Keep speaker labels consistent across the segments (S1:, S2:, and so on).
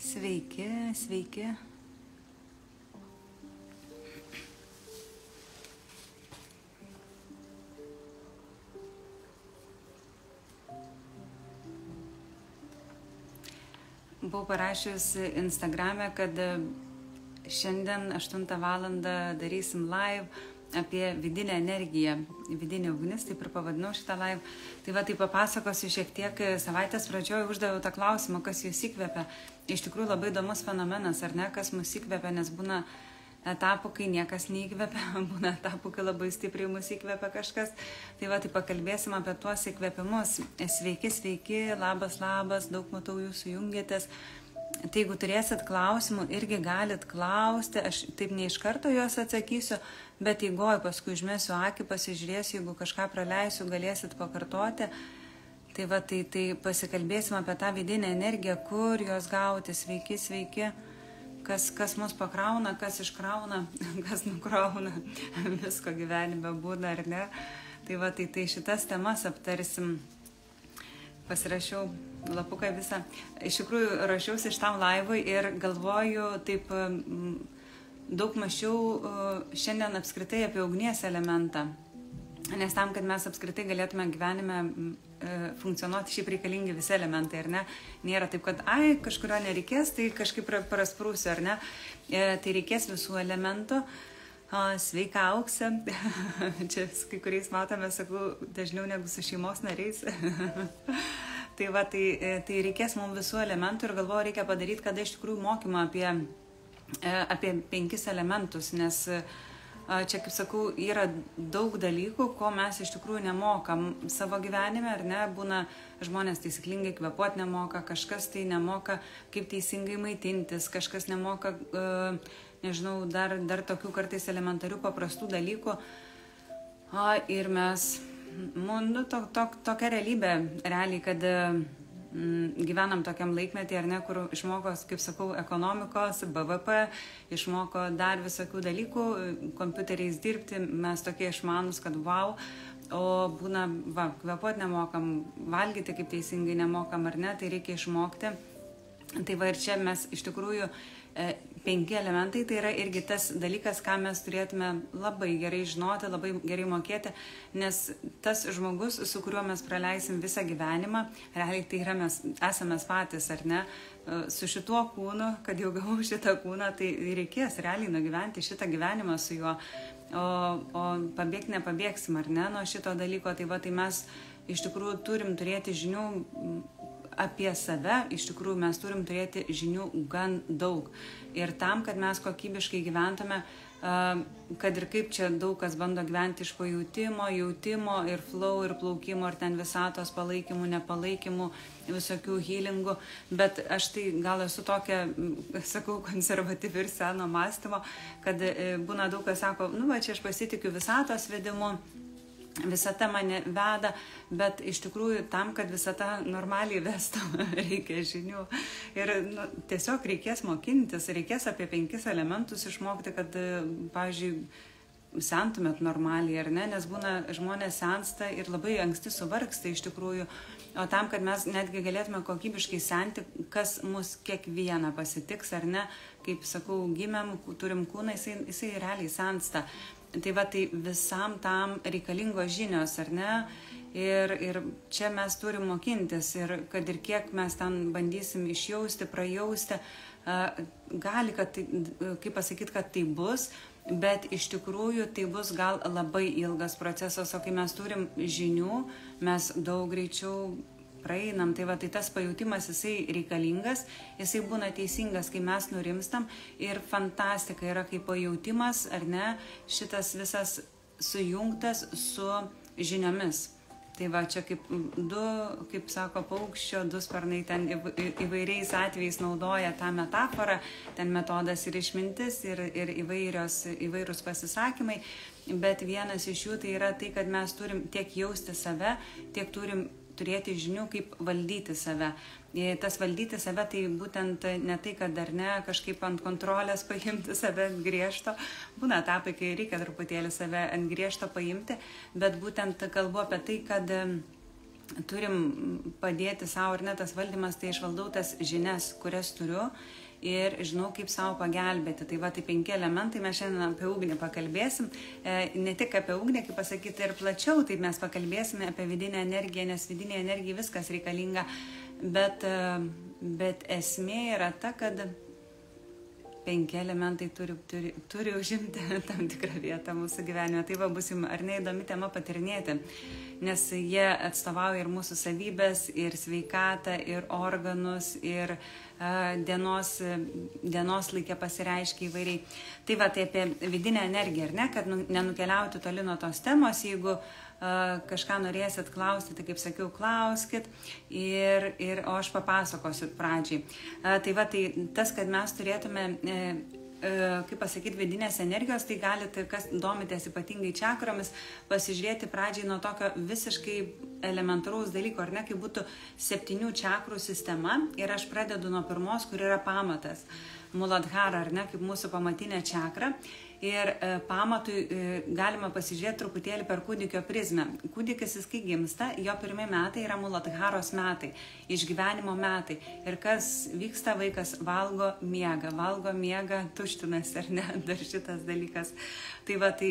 S1: Sveiki, sveiki. Buvau parašius Instagrame, kad šiandien 8 valandą darysim live apie vidinę energiją, vidinį ugnis, taip ir pavadinau šitą live. Tai va, tai papasakosiu šiek tiek. Savaitės pradžioje uždaviau tą klausimą, kas jūs įkvepia. Iš tikrųjų labai įdomus fenomenas, ar ne, kas mus įkvepia, nes būna etapų, kai niekas neįkvepia, būna etapų, kai labai stipriai mus įkvepia kažkas. Tai va, tai pakalbėsim apie tuos įkvepimus. Sveiki, sveiki, labas, labas, daug matau jūsų jungiatės. Tai jeigu turėsit klausimų, irgi galit klausti, aš taip ne iš karto juos atsakysiu, bet eigoje paskui užmesiu akį, pasižiūrėsiu, jeigu kažką praleisiu, galėsit pakartoti. Tai va, tai pasikalbėsim apie tą vidinę energiją, kur jos gauti. Sveiki, sveiki. Kas mus pakrauna, kas iškrauna, kas nukrauna, visko gyvenime būna, ar ne. Tai va, tai šitas temas aptarsim. Pasirašiau lapuką visą. Iš tikrųjų, rašiausi šitam laivui ir galvoju, taip daug mąsčiau šiandien apskritai apie ugnies elementą. Nes tam, kad mes apskritai galėtume gyvenime funkcionuoti, šiaip reikalingi visi elementai, ar ne? Nėra taip, kad, kažkurio nereikės, tai kažkaip prasprūsiu, ar ne? Tai reikės visų elementų. Sveika, Auksė. Čia kai kuriais matome, sakau, dažniau negu su šeimos nariais. Tai va, tai reikės mums visų elementų ir galvoju, reikia padaryti, kada iš tikrųjų mokymą apie 5 elementus, nes čia, kaip sakau, yra daug dalykų, ko mes iš tikrųjų nemokam savo gyvenime, ar ne? Būna žmonės taisyklingai kvėpuoti nemoka, kažkas tai nemoka, kaip teisingai maitintis, kažkas nemoka, nežinau, dar tokių kartais elementarių paprastų dalykų. Ir mes, tokia realybė, realiai, kad gyvenam tokiam laikmetį, ar ne, kur išmoko, kaip sakau, ekonomikos, BVP, išmoko dar visokių dalykų, kompiuteriais dirbti, mes tokie išmanus, kad wow, o būna, kvėpuoti nemokam, valgyti kaip teisingai nemokam, ar ne, tai reikia išmokti. Tai va ir čia mes iš tikrųjų 5 elementai, tai yra irgi tas dalykas, ką mes turėtume labai gerai žinoti, labai gerai mokėti, nes tas žmogus, su kuriuo mes praleisim visą gyvenimą, realiai tai yra mes esame patys, ar ne, su šituo kūnu, kad jau gavau šitą kūną, tai reikės realiai nugyventi šitą gyvenimą su juo, o pabėgti nepabėgsim, ar ne, nuo šito dalyko, tai va, tai mes iš tikrųjų turim turėti žinių apie save, iš tikrųjų mes turim turėti žinių gan daug. Ir tam, kad mes kokybiškai gyventume, kad ir kaip čia daug kas bando gyventi iš pajautimo, jautimo ir flow, ir plaukimo, ir ten visatos palaikymų, nepalaikymų, visokių healingų, bet aš tai gal esu tokia, sakau, konservatyvi ir seno mąstymo, kad būna daug kas sako, va čia aš pasitikiu visatos vedimu, visata mane veda, bet iš tikrųjų tam, kad visata normaliai vestų, reikia žinių. Ir tiesiog reikės mokintis, reikės apie 5 elementus išmokti, kad, pavyzdžiui, sentumėt normaliai, ar ne, nes būna žmonės sensta ir labai anksti suvargsta iš tikrųjų, o tam, kad mes netgi galėtume kokybiškai senti, kas mus kiekvieną pasitiks, ar ne, kaip sakau, gimėm, turim kūną, jisai realiai sensta. Tai va, tai visam tam reikalingos žinios, ar ne? Ir čia mes turim mokintis ir kad ir kiek mes ten bandysim išjausti, prajausti, gali, kad tai, kaip pasakyti, kad tai bus, bet iš tikrųjų tai bus gal labai ilgas procesas, o kai mes turim žinių, mes daug greičiau praeinam, tai va, tai tas pajūtimas, jisai reikalingas, jisai būna teisingas, kai mes nurimstam ir fantastika yra kaip pajūtimas, ar ne, šitas visas sujungtas su žiniomis. Tai va, čia kaip kaip sako paukščio, 2 sparnai ten įvairiais atvejais naudoja tą metaforą, ten metodas ir išmintis ir įvairūs pasisakymai, bet vienas iš jų tai yra tai, kad mes turim tiek jausti save, tiek turim turėti žinių, kaip valdyti save. Tas valdyti save, tai būtent ne tai, kad dar ne kažkaip ant kontrolės paimti save ant griežto, būna etapai, kai reikia truputėlį save ant griežto paimti, bet būtent kalbu apie tai, kad turim padėti savo, ir net tas valdymas, tai išvaldau tas žinias, kurias turiu ir žinau, kaip savo pagelbėti. Tai va, tai 5 elementai, mes šiandien apie ugnį pakalbėsim. Ne tik apie ugnį, kaip pasakyti, ir plačiau, tai mes pakalbėsime apie vidinę energiją, nes vidinė energija viskas reikalinga, bet esmė yra ta, kad 5 elementai turi užimti tam tikrą vietą mūsų gyvenime. Tai va, bus jums ar neįdomi tema patirinėti, nes jie atstovauja ir mūsų savybės, ir sveikatą, ir organus, ir dienos laikė pasireiškia įvairiai. Tai va, tai apie vidinę energiją, ar ne, kad nenukeliauti toli nuo tos temos, jeigu kažką norėsit klausti, tai kaip sakiau, klauskit, o aš papasakosiu pradžiai. Tai va, tai tas, kad mes turėtume, kaip pasakyti, vidinės energijos, tai galite, kas domitės ypatingai čakromis, pasižiūrėti pradžiai nuo tokio visiškai elementaraus dalyko, ar ne, kaip būtų 7 čakrų sistema, ir aš pradedu nuo pirmos, kur yra pamatas, Muladhara, ar ne, kaip mūsų pamatinė čakra. Ir pamatui galima pasižiūrėti truputėlį per kūdikio prizmę. Kūdikis, jis kai gimsta, jo pirmi metai yra Muladharos metai, išgyvenimo metai. Ir kas vyksta, vaikas valgo, miega, tuštinasi, ar ne, dar šitas dalykas. Tai va, tai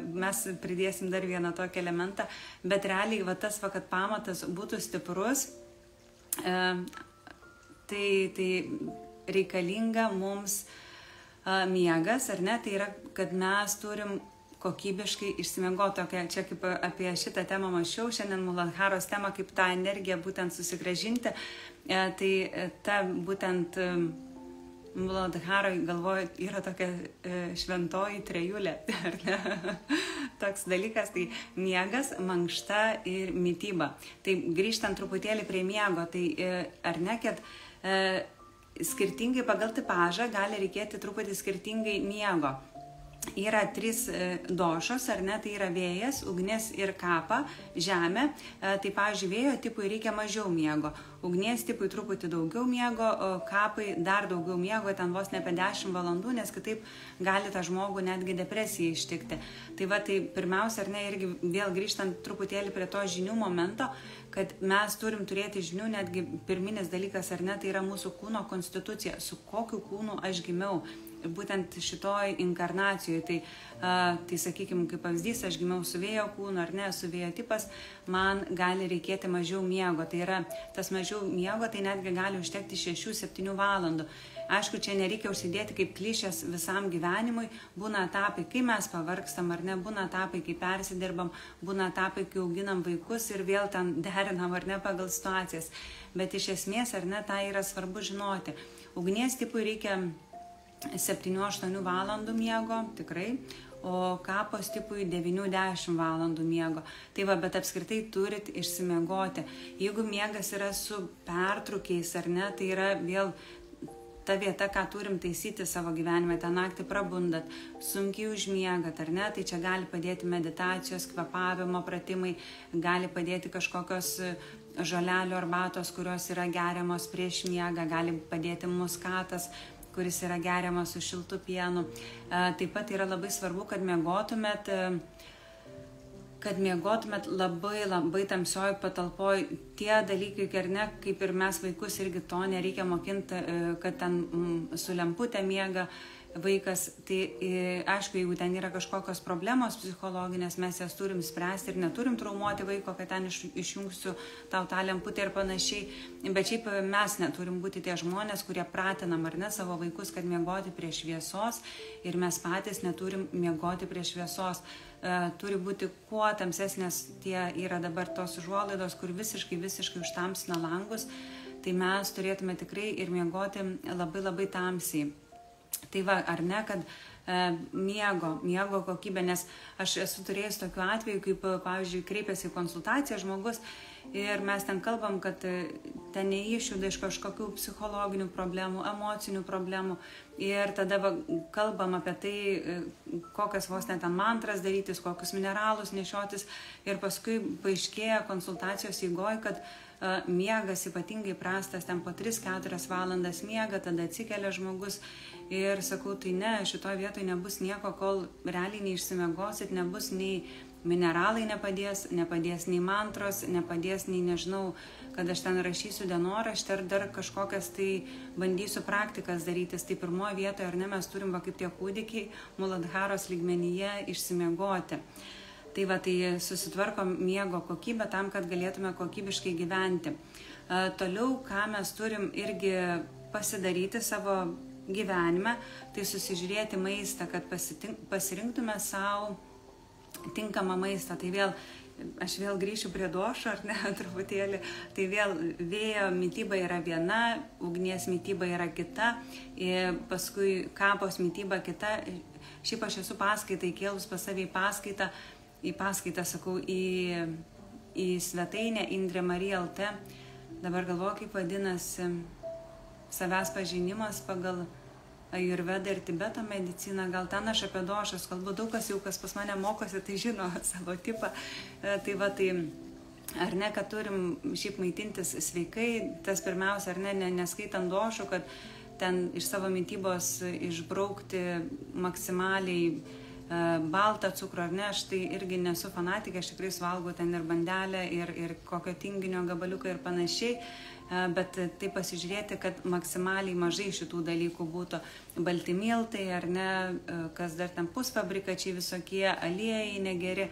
S1: mes pridėsim dar vieną tokį elementą, bet realiai va tas, va, kad pamatas būtų stiprus, tai reikalinga mums miegas, ar ne, tai yra, kad mes turim kokybiškai išsimiegoti. Čia kaip apie šitą temą mačiau, šiandien Muladharos tema, kaip tą energiją būtent susigrąžinti, tai ta būtent Muladharai, galvoju, yra tokia šventoji trejulė, ar ne, toks dalykas, tai miegas, mankšta ir mityba. Tai grįžtant truputėlį prie miego, tai ar ne, kad skirtingai pagal tipažą gali reikėti truputį skirtingai miego. Yra 3 došos, ar ne, tai yra vėjas, ugnis ir kapa, žemė. Tai, pavyzdžiui, vėjo tipui reikia mažiau miego, ugnies tipui truputį daugiau miego, kapai dar daugiau miego, ten vos ne apie 10 valandų, nes kitaip gali tą žmogų netgi depresiją ištikti. Tai va, tai pirmiausia, ar ne, irgi vėl grįžtant truputėlį prie to žinių momento, kad mes turim turėti žinių, netgi pirminis dalykas, ar ne, tai yra mūsų kūno konstitucija, su kokiu kūnu aš gimiau. Būtent šitoj inkarnacijoje, tai sakykime, kaip pavyzdys, aš gimiau su vėjo kūnu, ar ne, su vėjo tipas, man gali reikėti mažiau miego. Tai yra, tas mažiau miego, tai netgi gali užtekti 6-7 valandų. Aišku, čia nereikia užsidėti kaip klišės visam gyvenimui, būna etapai, kai mes pavargstam, ar ne, būna etapai, kai persidirbam, būna etapai, kai auginam vaikus ir vėl ten derinam, ar ne, pagal situacijas. Bet iš esmės, ar ne, tai yra svarbu žinoti. Ugnies tipui reikia 7-8 valandų miego, tikrai, o kapos tipui 9-10 valandų miego. Tai va, bet apskritai turit išsimiegoti. Jeigu miegas yra su pertrūkiais, ar ne, tai yra vėl ta vieta, ką turim taisyti savo gyvenime, tą naktį prabundat, sunkiai užmiegat, ar ne, tai čia gali padėti meditacijos, kvėpavimo pratimai, gali padėti kažkokios žolelių arbatos, kurios yra geriamos prieš miegą, gali padėti muskatas, kuris yra geriamas su šiltu pienu. Taip pat yra labai svarbu, kad miegotumėt labai tamsioj patalpoj. Tie dalykai, ar ne, kaip ir mes vaikus, irgi to nereikia mokinti, kad ten su lemputė miega vaikas. Tai aišku, jeigu ten yra kažkokios problemos psichologinės, mes jas turim spręsti ir neturim traumuoti vaiko, kad ten išjungsiu tau tą lemputę ir panašiai. Bet šiaip mes neturim būti tie žmonės, kurie pratinam, ar ne, savo vaikus, kad miegoti prie šviesos, ir mes patys neturim miegoti prie šviesos. Turi būti kuo tamsesnės, tie yra dabar tos užuolaidos, kur visiškai užtamsina langus, tai mes turėtume tikrai ir miegoti labai tamsiai. Tai va, ar ne, kad miego kokybė, nes aš esu turėjęs tokių atvejų, kaip, pavyzdžiui, kreipiasi į konsultaciją žmogus ir mes ten kalbam, kad ten neišjuda iš kažkokių psichologinių problemų, emocinių problemų, ir tada kalbam apie tai, kokias vos net ten mantras darytis, kokius mineralus nešiotis, ir paskui paaiškėja konsultacijos eigoj, kad miegas ypatingai prastas, ten po 3-4 valandas miega, tada atsikelia žmogus ir sakau, tai ne, šitoje vietoje nebus nieko, kol realiai neišsimiegosit, nebus nei mineralai nepadės nei mantros, nepadės nei nežinau, kad aš ten rašysiu dienoraštį ar dar kažkokias tai bandysiu praktikas darytis. Tai pirmoje vietoje, ar ne, mes turim kaip tie kūdikiai Muladharos lygmenyje išsimiegoti. Tai va, tai susitvarkom miego kokybę tam, kad galėtume kokybiškai gyventi. Toliau, ką mes turim irgi pasidaryti savo gyvenime, tai susižiūrėti maistą, kad pasirinktume savo tinkamą maistą. Tai vėl, aš vėl grįšiu prie došo, ar ne, truputėlį, tai vėl vėjo mytyba yra viena, ugnies mytyba yra kita, paskui kapos mytyba kita. Šiaip aš esu paskaitą įkėlus pas savį paskaitą, sakau, į svetainę Indrė Marija LT. Dabar galvoju, kaip vadinasi savęs pažinimas pagal Ajurvedą ir Tibeto mediciną. Gal ten aš apie došas kalbu, daug kas jau, kas pas mane mokosi, tai žino savo tipą. Tai va, tai ar ne, kad turim šiaip maitintis sveikai, tas pirmiausia, ar ne, neskaitant došų, kad ten iš savo mitybos išbraukti maksimaliai baltą cukrų, ar ne, aš tai irgi nesu fanatikė, aš tikrai suvalgau ten ir bandelę, ir kokio tinginio gabaliuką ir panašiai, bet tai pasižiūrėti, kad maksimaliai mažai šitų dalykų būtų balti miltai, ar ne, kas dar ten pusfabrikačiai visokie, aliejai negeri.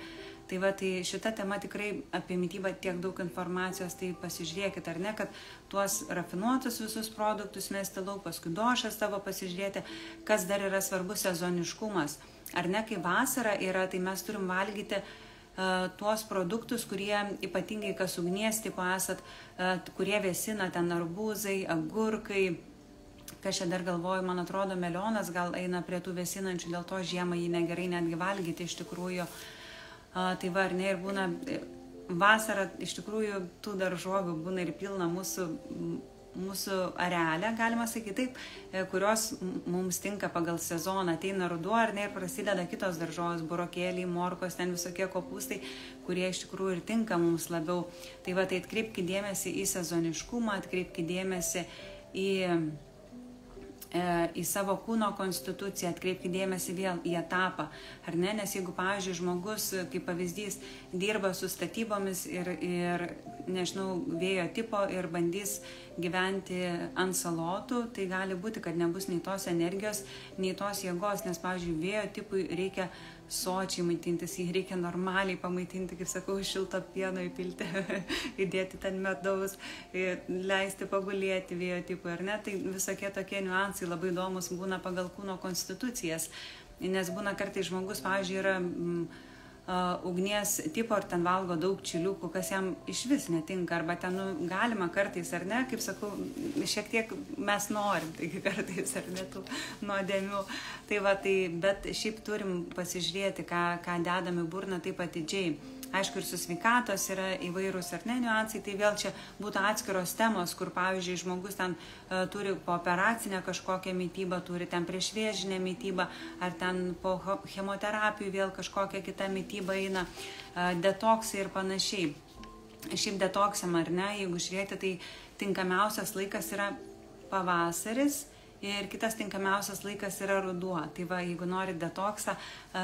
S1: Tai va, tai šita tema tikrai apie mitybą tiek daug informacijos, tai pasižiūrėkit, ar ne, kad tuos rafinuotus visus produktus mesti lauk, paskui došas tavo pasižiūrėti, kas dar yra svarbus sezoniškumas. Ar ne, kai vasara yra, tai mes turim valgyti tuos produktus, kurie ypatingai kas ugnies tipo esat, kurie vėsina, ten arbūzai, agurkai, kas čia dar galvoju, man atrodo, melionas gal eina prie tų vėsinančių, dėl to žiemą jį negerai netgi valgyti iš tikrųjų. Tai va, ar ne, ir būna vasara, iš tikrųjų tų daržovių būna ir pilna mūsų arealė, galima sakyti taip, kurios mums tinka pagal sezoną. Ateina ruduo, ar ne, ir prasideda kitos daržovės, burokėliai, morkos, ten visokie kopūstai, kurie iš tikrųjų ir tinka mums labiau. Tai va, tai atkreipkite dėmesį į sezoniškumą, atkreipkite dėmesį į savo kūno konstituciją, atkreipkite dėmesį vėl į etapą, ar ne, nes jeigu, pavyzdžiui, žmogus, kaip pavyzdys, dirba su statybomis ir nežinau, vėjo tipo ir bandys gyventi ant salotų, tai gali būti, kad nebus nei tos energijos, nei tos jėgos, nes, pavyzdžiui, vėjo tipui reikia sočiai maitintis, jį reikia normaliai pamaitinti, kaip sakau, šilto pieno įpilti, įdėti ten medaus, leisti pagulėti vėjo tipui, ar ne, tai visokie tokie niuansai labai įdomus būna pagal kūno konstitucijas, nes būna kartais žmogus, pavyzdžiui, yra ugnies tipo ir ten valgo daug čiliukų, kas jam iš vis netinka, arba ten galima kartais, ar ne, kaip sakau, šiek tiek mes norim, taigi kartais, ar ne, tų nuodėmių. Tai va, tai, bet šiaip turim pasižiūrėti, ką dedam į burną taip atidžiai. Aišku, ir su sveikatos yra įvairūs ar ne niuansai, tai vėl čia būtų atskiros temos, kur, pavyzdžiui, žmogus ten turi po operacinę kažkokią mitybą, turi ten priešvėžinę mitybą, ar ten po chemoterapijų vėl kažkokia kita mityba eina, detoksai ir panašiai. Šiaip detoksam, ar ne, jeigu žiūrėti, tai tinkamiausias laikas yra pavasaris, ir kitas tinkamiausias laikas yra ruduo. Tai va, jeigu norit detoksą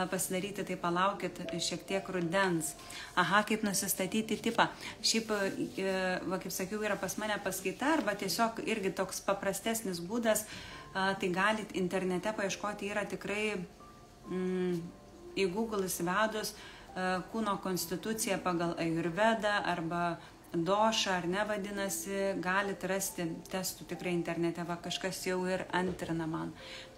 S1: pasidaryti, tai palaukit šiek tiek rudens. Aha, kaip nusistatyti tipą. Šiaip, va, kaip sakiau, yra pas mane paskaita, arba tiesiog irgi toks paprastesnis būdas, tai galit internete paieškoti, yra tikrai į Google įsivedus kūno konstituciją pagal Ajurvedą arba došą, ar ne vadinasi, galit rasti testų tikrai internete, va kažkas jau ir antrina man,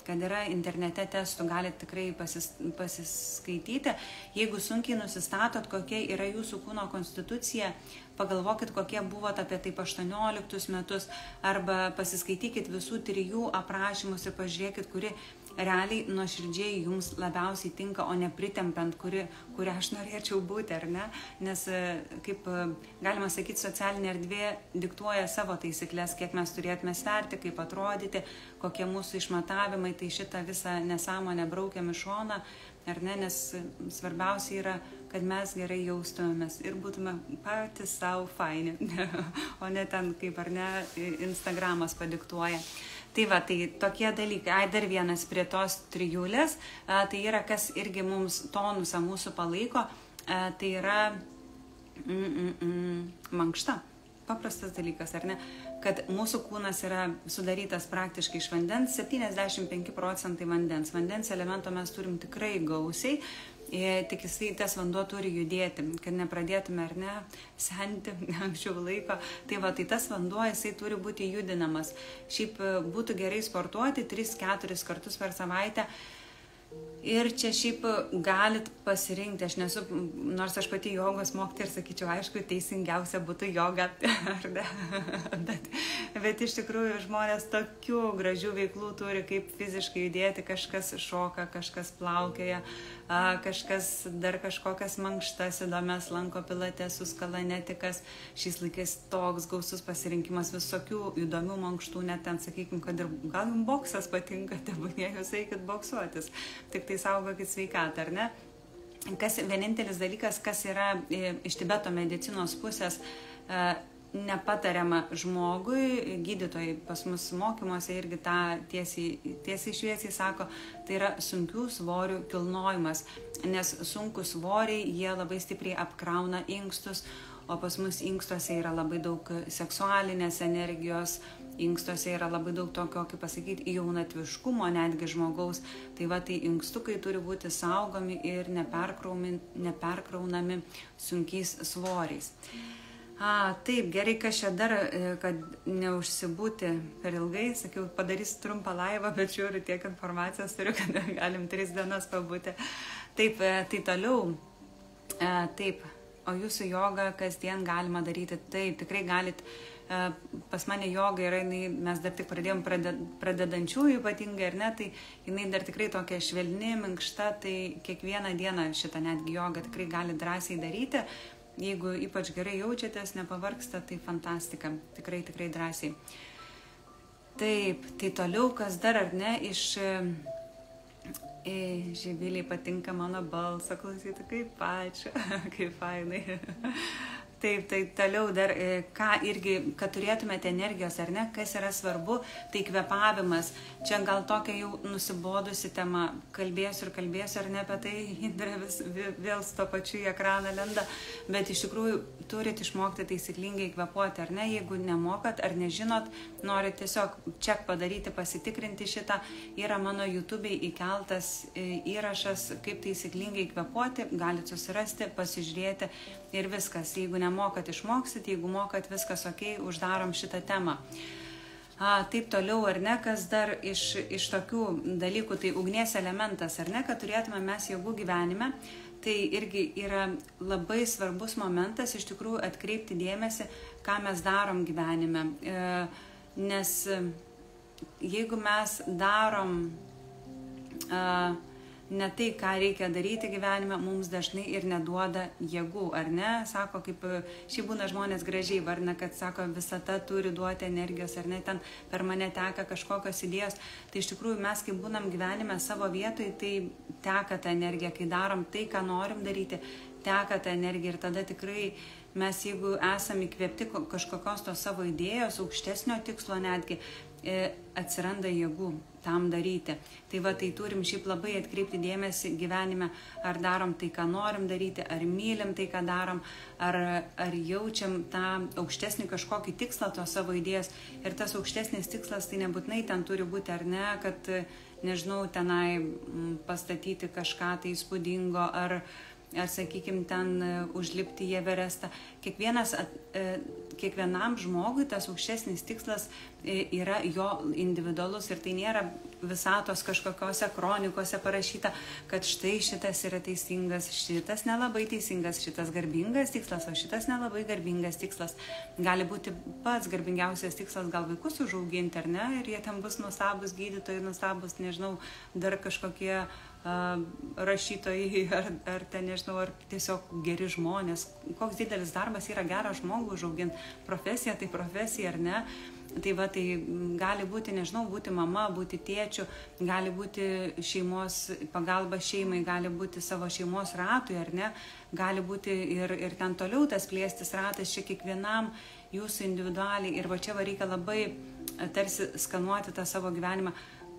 S1: kad yra internete testų, galit tikrai pasiskaityti. Jeigu sunkiai nusistatot, kokia yra jūsų kūno konstitucija, pagalvokit, kokie buvot apie taip 18 metus, arba pasiskaitykit visų 3 aprašymus ir pažiūrėkit, kuri realiai nuoširdžiai jums labiausiai tinka, o ne pritempiant, kurią aš norėčiau būti, ar ne? Nes, kaip galima sakyti, socialinė erdvė diktuoja savo taisyklės, kiek mes turėtume sverti, kaip atrodyti, kokie mūsų išmatavimai, tai šitą visą nesąmonę braukiam į šoną, ar ne? Nes svarbiausia yra, kad mes gerai jaustumėmės ir būtume patys savo faini, o ne ten, kaip ar ne, Instagramas padiktuoja. Tai va, tai tokie dalykai. Dar vienas prie tos trijulės, tai yra, kas irgi mums tonusą mūsų palaiko, tai yra mankšta. Paprastas dalykas, ar ne? Kad mūsų kūnas yra sudarytas praktiškai iš vandens, 75% vandens. Vandens elemento mes turim tikrai gausiai, tik jisai tas vanduo turi judėti, kad nepradėtume, ar ne, senti anksčiau laiko. Tai va, tai tas vanduo, jisai turi būti judinamas. Šiaip būtų gerai sportuoti 3-4 kartus per savaitę. Ir čia šiaip galit pasirinkti, aš nesu, nors aš pati jogos mokytoja ir sakyčiau, aišku, teisingiausia būtų joga, ar ne? Bet iš tikrųjų žmonės tokių gražių veiklų turi, kaip fiziškai judėti, kažkas šoka, kažkas plaukioja, kažkas dar kažkokias mankštas įdomias lanko pilatesus, kalanetikas. Šiais laikais toks gausus pasirinkimas visokių įdomių mankštų, net ten, sakykim, kad ir gal jums boksas patinka, tebūnie jūs eikit boksuotis. Tik tai saugokit sveikatą, ar ne? Vienintelis dalykas, kas yra iš Tibeto medicinos pusės nepatariama žmogui, gydytojai pas mus mokymuose irgi tą tiesiai šviesiai sako, tai yra sunkių svorių kilnojimas, nes sunkus svoriai, jie labai stipriai apkrauna inkstus, o pas mus inkstuose yra labai daug seksualinės energijos, inkstuose yra labai daug tokio, kaip pasakyti, jaunatviškumo netgi žmogaus. Tai va, tai inkstukai turi būti saugomi ir neperkraunami sunkiais svoriais. Taip, gerai, kas čia dar, kad neužsibūti per ilgai, sakiau, padarysiu trumpą laivą, bet žiūriu, tiek informacijos turiu, kad galim 3 dienas pabūti. Taip, tai toliau, taip, o jūsų jogą kasdien galima daryti, taip, tikrai galit. Pas mane joga yra, mes dar tik pradėjom pradedančiųjų ypatingai, ar ne, tai jinai dar tikrai tokia švelni, minkšta, tai kiekvieną dieną šitą netgi jogą tikrai gali drąsiai daryti. Jeigu ypač gerai jaučiatės, nepavargsta, tai fantastika, tikrai drąsiai. Taip, tai toliau, kas dar, ar ne, iš Živilei patinka mano balsą klausyti, kaip ačiū, kaip fainai. Taip, tai toliau dar, ką irgi, kad turėtumėte energijos, ar ne, kas yra svarbu, tai kvėpavimas. Čia gal tokia jau nusibodusi tema, kalbėsiu, ar ne apie tai, Indrė vėl su to pačiu į ekraną lenda, bet iš tikrųjų turit išmokti taisyklingai kvėpuoti, ar ne, jeigu nemokat ar nežinot, norit tiesiog ček padaryti, pasitikrinti šitą, yra mano YouTube'ai įkeltas įrašas, kaip taisyklingai kvėpuoti, galit susirasti, pasižiūrėti ir viskas. Jeigu nemokat, išmoksit, jeigu mokat, viskas ok, uždarom šitą temą. Taip toliau, ar ne, kas dar iš tokių dalykų, tai ugnies elementas, ar ne, kad turėtume mes jėgų gyvenime, tai irgi yra labai svarbus momentas iš tikrųjų atkreipti dėmesį, ką mes darom gyvenime. Nes jeigu mes darom ne tai, ką reikia daryti gyvenime, mums dažnai ir neduoda jėgų, ar ne? Sako, kaip šiaip būna žmonės gražiai varna, kad sako, visata turi duoti energijos, ar ne, ten per mane teka kažkokios idėjos. Tai iš tikrųjų mes, kai būnam gyvenime savo vietoj, tai teka ta energija, kai darom tai, ką norim daryti, teka ta energija ir tada tikrai mes, jeigu esame įkvėpti kažkokios tos savo idėjos, aukštesnio tikslo netgi, atsiranda jėgų tam daryti. Tai va, tai turim šiaip labai atkreipti dėmesį gyvenime, ar darom tai, ką norim daryti, ar mylim tai, ką darom, ar jaučiam tą aukštesnį kažkokį tikslą to savo idėjos. Ir tas aukštesnis tikslas, tai nebūtinai ten turi būti, ar ne, kad, nežinau, tenai pastatyti kažką tai įspūdingo, ar sakykime, ten užlipti į Everestą. Kiekvienam žmogui tas aukštesnis tikslas yra jo individualus ir tai nėra visatos kažkokiose kronikose parašyta, kad štai šitas yra teisingas, šitas nelabai teisingas, šitas garbingas tikslas, o šitas nelabai garbingas tikslas. Gali būti pats garbingiausias tikslas gal vaikus užauginti, ar ne, ir jie ten bus nuostabus gydytojai, nuostabus, nežinau, dar kažkokie rašytojai, ar ten, nežinau, ar tiesiog geri žmonės. Koks didelis darbas yra gerą žmogų užauginti. Profesija tai profesija, ar ne? Tai va, tai gali būti, nežinau, būti mama, būti tėčiu, gali būti šeimos pagalba šeimai, gali būti savo šeimos ratui, ar ne? Gali būti ir ten toliau tas plėstis ratas, čia kiekvienam jūsų individualiai. Ir va čia va reikia labai tarsi skanuoti tą savo gyvenimą,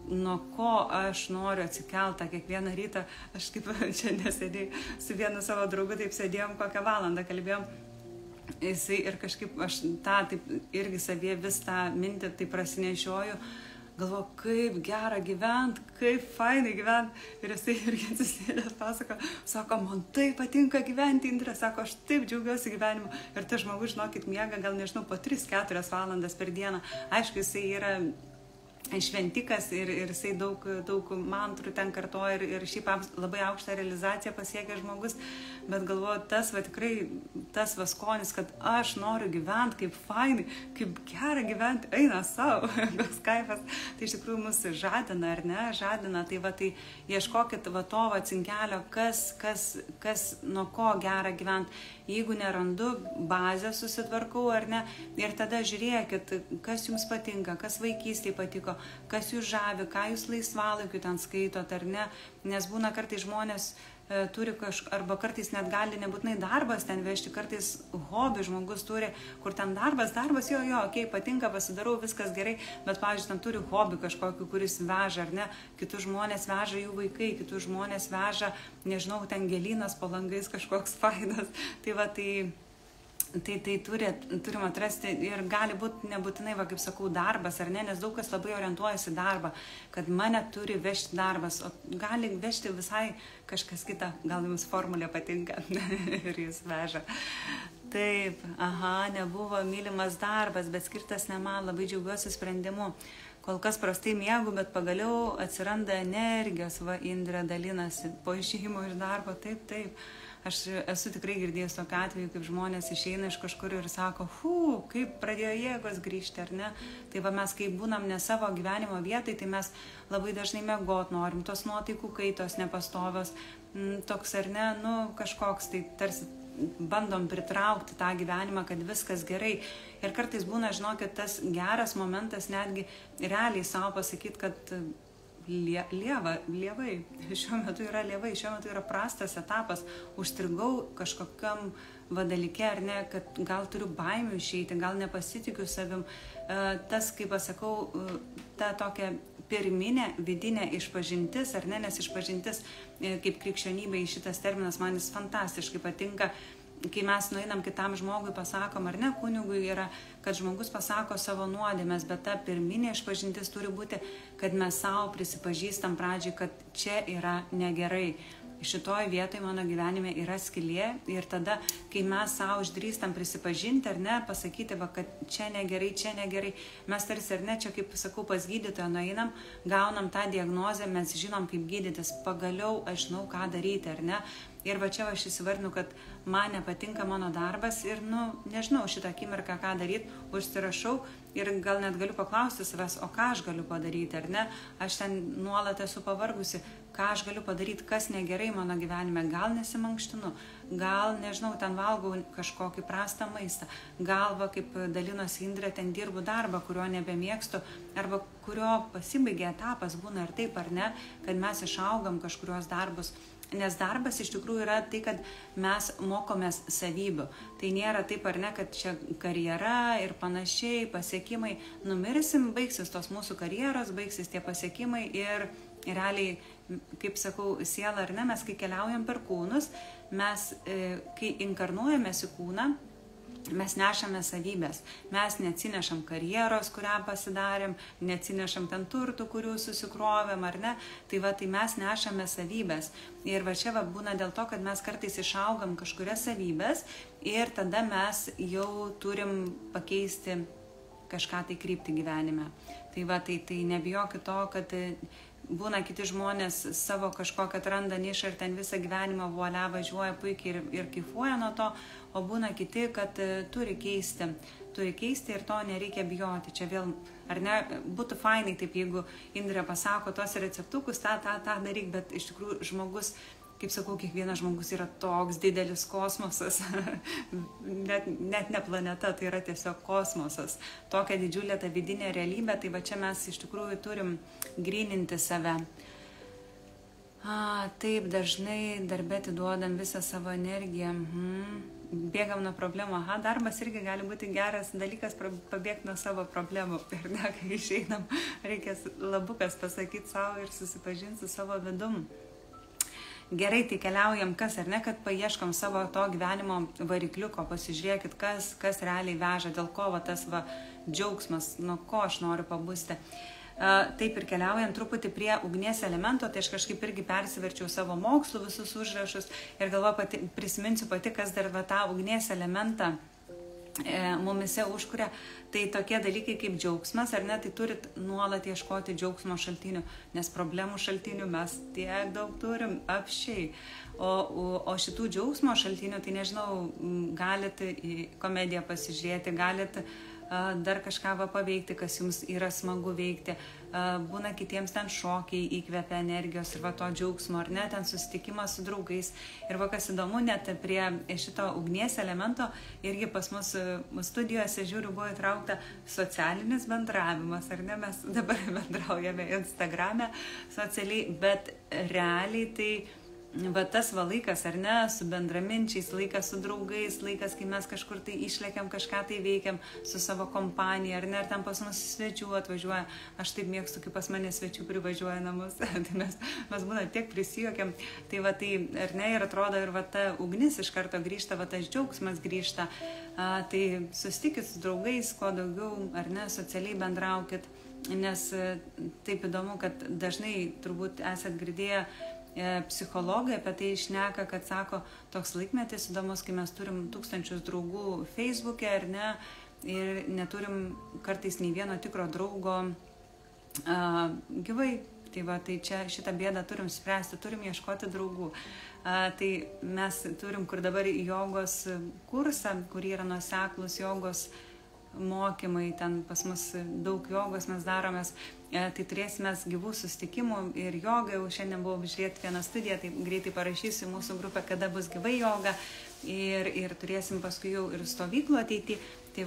S1: nuo ko aš noriu atsikeltą kiekvieną rytą. Aš kaip čia nesėdėjau su vienu savo draugu, taip sėdėjom kokią valandą, kalbėjom. Jisai ir kažkaip aš tą taip irgi savie vis tą mintį taip prasinešioju. Galvoju, kaip gera gyvent, kaip fainai gyvent. Ir jisai irgi atsisėdęs pasako, sako, man taip patinka gyventi, Indrė, sako, aš taip džiaugiuosi gyvenimu. Ir tas žmogus, žinokit, miega gal nežinau, po 3-4 valandas per dieną. Aišku, jisai yra šventikas ir jisai daug mantrų ten kartoja ir šiaip labai aukštą realizaciją pasiekia žmogus, bet galvoju, tas va tikrai, tas va skonis, kad aš noriu gyventi, kaip fainai, kaip gera gyventi, eina savo, koks kaifas, tai iš tikrųjų mus žadina, ar ne, žadina, tai va, tai ieškokit va to va cinkelio, kas nuo ko gera gyventi, jeigu nerandu, bazę susitvarkau, ar ne, ir tada žiūrėkit, kas jums patinka, kas vaikystėje patiko, kas jūs žavi, ką jūs laisvalaikiu ten skaitot, ar ne, nes būna kartais žmonės turi arba kartais net gali nebūtinai darbas ten vežti, kartais hobį žmogus turi, kur ten darbas, jo, okei, patinka, pasidarau, viskas gerai, bet, pavyzdžiui, ten turi hobį kažkokį, kuris veža, ar ne, kitus žmonės veža jų vaikai, kitus žmonės veža, nežinau, ten gėlynas po langais kažkoks fainas, tai va, tai turim atrasti ir gali būti nebūtinai, va, kaip sakau, darbas, ar ne, nes daug kas labai orientuojasi darbą, kad mane turi vežti darbas, o gali vežti visai kažkas kita, gal jums formulė patinka ir jūs veža. Taip, nebuvo mylimas darbas, bet skirtas ne man, labai džiaugiuosi sprendimu. Kol kas prastai miegu, bet pagaliau atsiranda energijos, va, Indrė dalinasi po išėjimo iš darbo, taip. Aš esu tikrai girdėjęs tokiu atveju, kaip žmonės išeina iš kažkur ir sako, kaip pradėjo jėgos grįžti, ar ne? Tai va mes, kai būnam ne savo gyvenimo vietai, tai mes labai dažnai miegot norim, tos nuotaikų kaitos nepastovios, toks ar ne, kažkoks, tai tarsi bandom pritraukti tą gyvenimą, kad viskas gerai. Ir kartais būna, žinokit, tas geras momentas netgi realiai savo pasakyti, kad lievai, šiuo metu yra prastas etapas, užstrigau kažkokiam dalyke, ar ne, kad gal turiu baimių išeiti, gal nepasitikiu savim. Tas, kaip pasakau, ta tokia pirminė vidinė išpažintis, ar ne, nes išpažintis kaip krikščionybė, šitas terminas man jis fantastiškai patinka, kai mes nueinam kitam žmogui, pasakom, ar ne, kunigui yra, kad žmogus pasako savo nuodėmes, bet ta pirminė išpažintis turi būti, kad mes savo prisipažįstam pradžiai, kad čia yra negerai. Šitoj vietoj mano gyvenime yra skylė ir tada, kai mes savo išdrįstam prisipažinti, ar ne, pasakyti, kad čia negerai, mes tarsi, ar ne, čia, kaip sakau, pas gydytoją nueinam, gaunam tą diagnozę, mes žinom, kaip gydytis, pagaliau aš žinau, ką daryti, ar ne. Ir va čia aš įsivardinu, kad man nepatinka mano darbas ir, nežinau, šitą akimirką ką daryti, užsirašau ir gal net galiu paklausti savęs, o ką aš galiu padaryti, ar ne, aš ten nuolat esu pavargusi, ką aš galiu padaryti, kas negerai mano gyvenime, gal nesimankštinu, gal, nežinau, ten valgau kažkokį prastą maistą, gal, va, kaip dalinosi Indrė, ten dirbu darbą, kurio nebemėgstu, arba kurio pasibaigė etapas, būna ir taip, ar ne, kad mes išaugam kažkurios darbus. Nes darbas iš tikrųjų yra tai, kad mes mokomės savybių. Tai nėra taip, ar ne, kad čia karjera ir panašiai, pasiekimai. Numirsim, baigsis tos mūsų karjeros, baigsis tie pasiekimai ir realiai, kaip sakau, siela ar ne, mes kai keliaujam per kūnus, mes kai inkarnuojamės į kūną, mes nešame savybės, mes neatsinešam karjeros, kurią pasidarėm, neatsinešam ten turtų, kurių susikrovėm, ar ne, tai va, tai mes nešame savybės. Ir va čia va būna dėl to, kad mes kartais išaugam kažkurias savybės ir tada mes jau turim pakeisti kažką tai krypti gyvenime. Tai va, tai nebijokit to, kad būna kiti žmonės savo kažkokią atranda nišą ir ten visą gyvenimą vuolia važiuoja puikiai ir kaifuoja nuo to, o būna kiti, kad turi keisti ir to nereikia bijoti. Čia vėl, ar ne, būtų fainai taip, jeigu Indrė pasako tos receptukus, tą daryk, bet iš tikrųjų žmogus, kaip sakau, kiekvienas žmogus yra toks didelis kosmosas, net ne planeta, tai yra tiesiog kosmosas, tokia didžiulė ta vidinė realybė, tai va čia mes iš tikrųjų turim gryninti save. Taip, dažnai darbė atiduodam visą savo energiją. Bėgam nuo problemų. Darbas irgi gali būti geras dalykas pabėgti nuo savo problemų. Ir ne, kai išeinam, reikės labukas pasakyti savo ir susipažinti su savo vidum. Gerai, tai keliaujam kas ar ne, kad paieškom savo to gyvenimo varikliuko, pasižiūrėkit, kas realiai veža, dėl ko tas džiaugsmas, nuo ko aš noriu pabusti. Taip ir keliaujant truputį prie ugnies elemento, tai aš kažkaip irgi persiverčiau savo mokslų visus užrašus ir galvoju, prisiminsiu pati, kas dar tą ugnies elementą mumise užkuria. Tai tokie dalykai kaip džiaugsmas, ar ne, tai turit nuolat ieškoti džiaugsmo šaltinių, nes problemų šaltinių mes tiek daug turim apšiai. O šitų džiaugsmo šaltinių, tai nežinau, galit į komediją pasižiūrėti, galit dar kažką paveikti, kas jums yra smagu veikti. Būna kitiems ten šokiai įkvepia energijos ir to džiaugsmo, ar ne, ten susitikimas su draugais. Ir kas įdomu, net prie šito ugnies elemento irgi pas mus studijose, žiūriu, buvo įtraukta socialinis bendravimas, ar ne, mes dabar bendraujame Instagrame socialiai, bet realiai tai tas laikas, ar ne, su bendraminčiais, laikas su draugais, laikas, kai mes kažkur tai išlekiam, kažką tai veikiam su savo kompanija, ar ne, ar ten pas mus svečių atvažiuoja. Aš taip mėgstu, kai pas mane svečių privažiuoja namus, tai mes būna tiek prisijuokiam. Tai tai, ar ne, ir atrodo, ir ta ugnis iš karto grįžta, tas džiaugsmas grįžta. Tai susitikit su draugais, kuo daugiau, ar ne, socialiai bendraukit, nes taip įdomu, kad dažnai turbūt esat girdėję, psichologai apie tai šneka, kad sako, toks laikmetis įdomus, kai mes turim 1000 draugų Facebook'e, ar ne, ir neturim kartais nei vieno tikro draugo gyvai. Tai čia šitą bėdą turim spręsti, turim ieškoti draugų. Tai mes turim, kur dabar jogos kursą, kur yra nuoseklus jogos mokymai, ten pas mus daug jogos mes daromės, tai turėsime gyvų susitikimų ir jogą. Jau šiandien buvau žiūrėti vieną studiją, tai greitai parašysiu į mūsų grupę, kada bus gyvai joga, ir turėsim paskui jau ir stovyklų ateity. Tai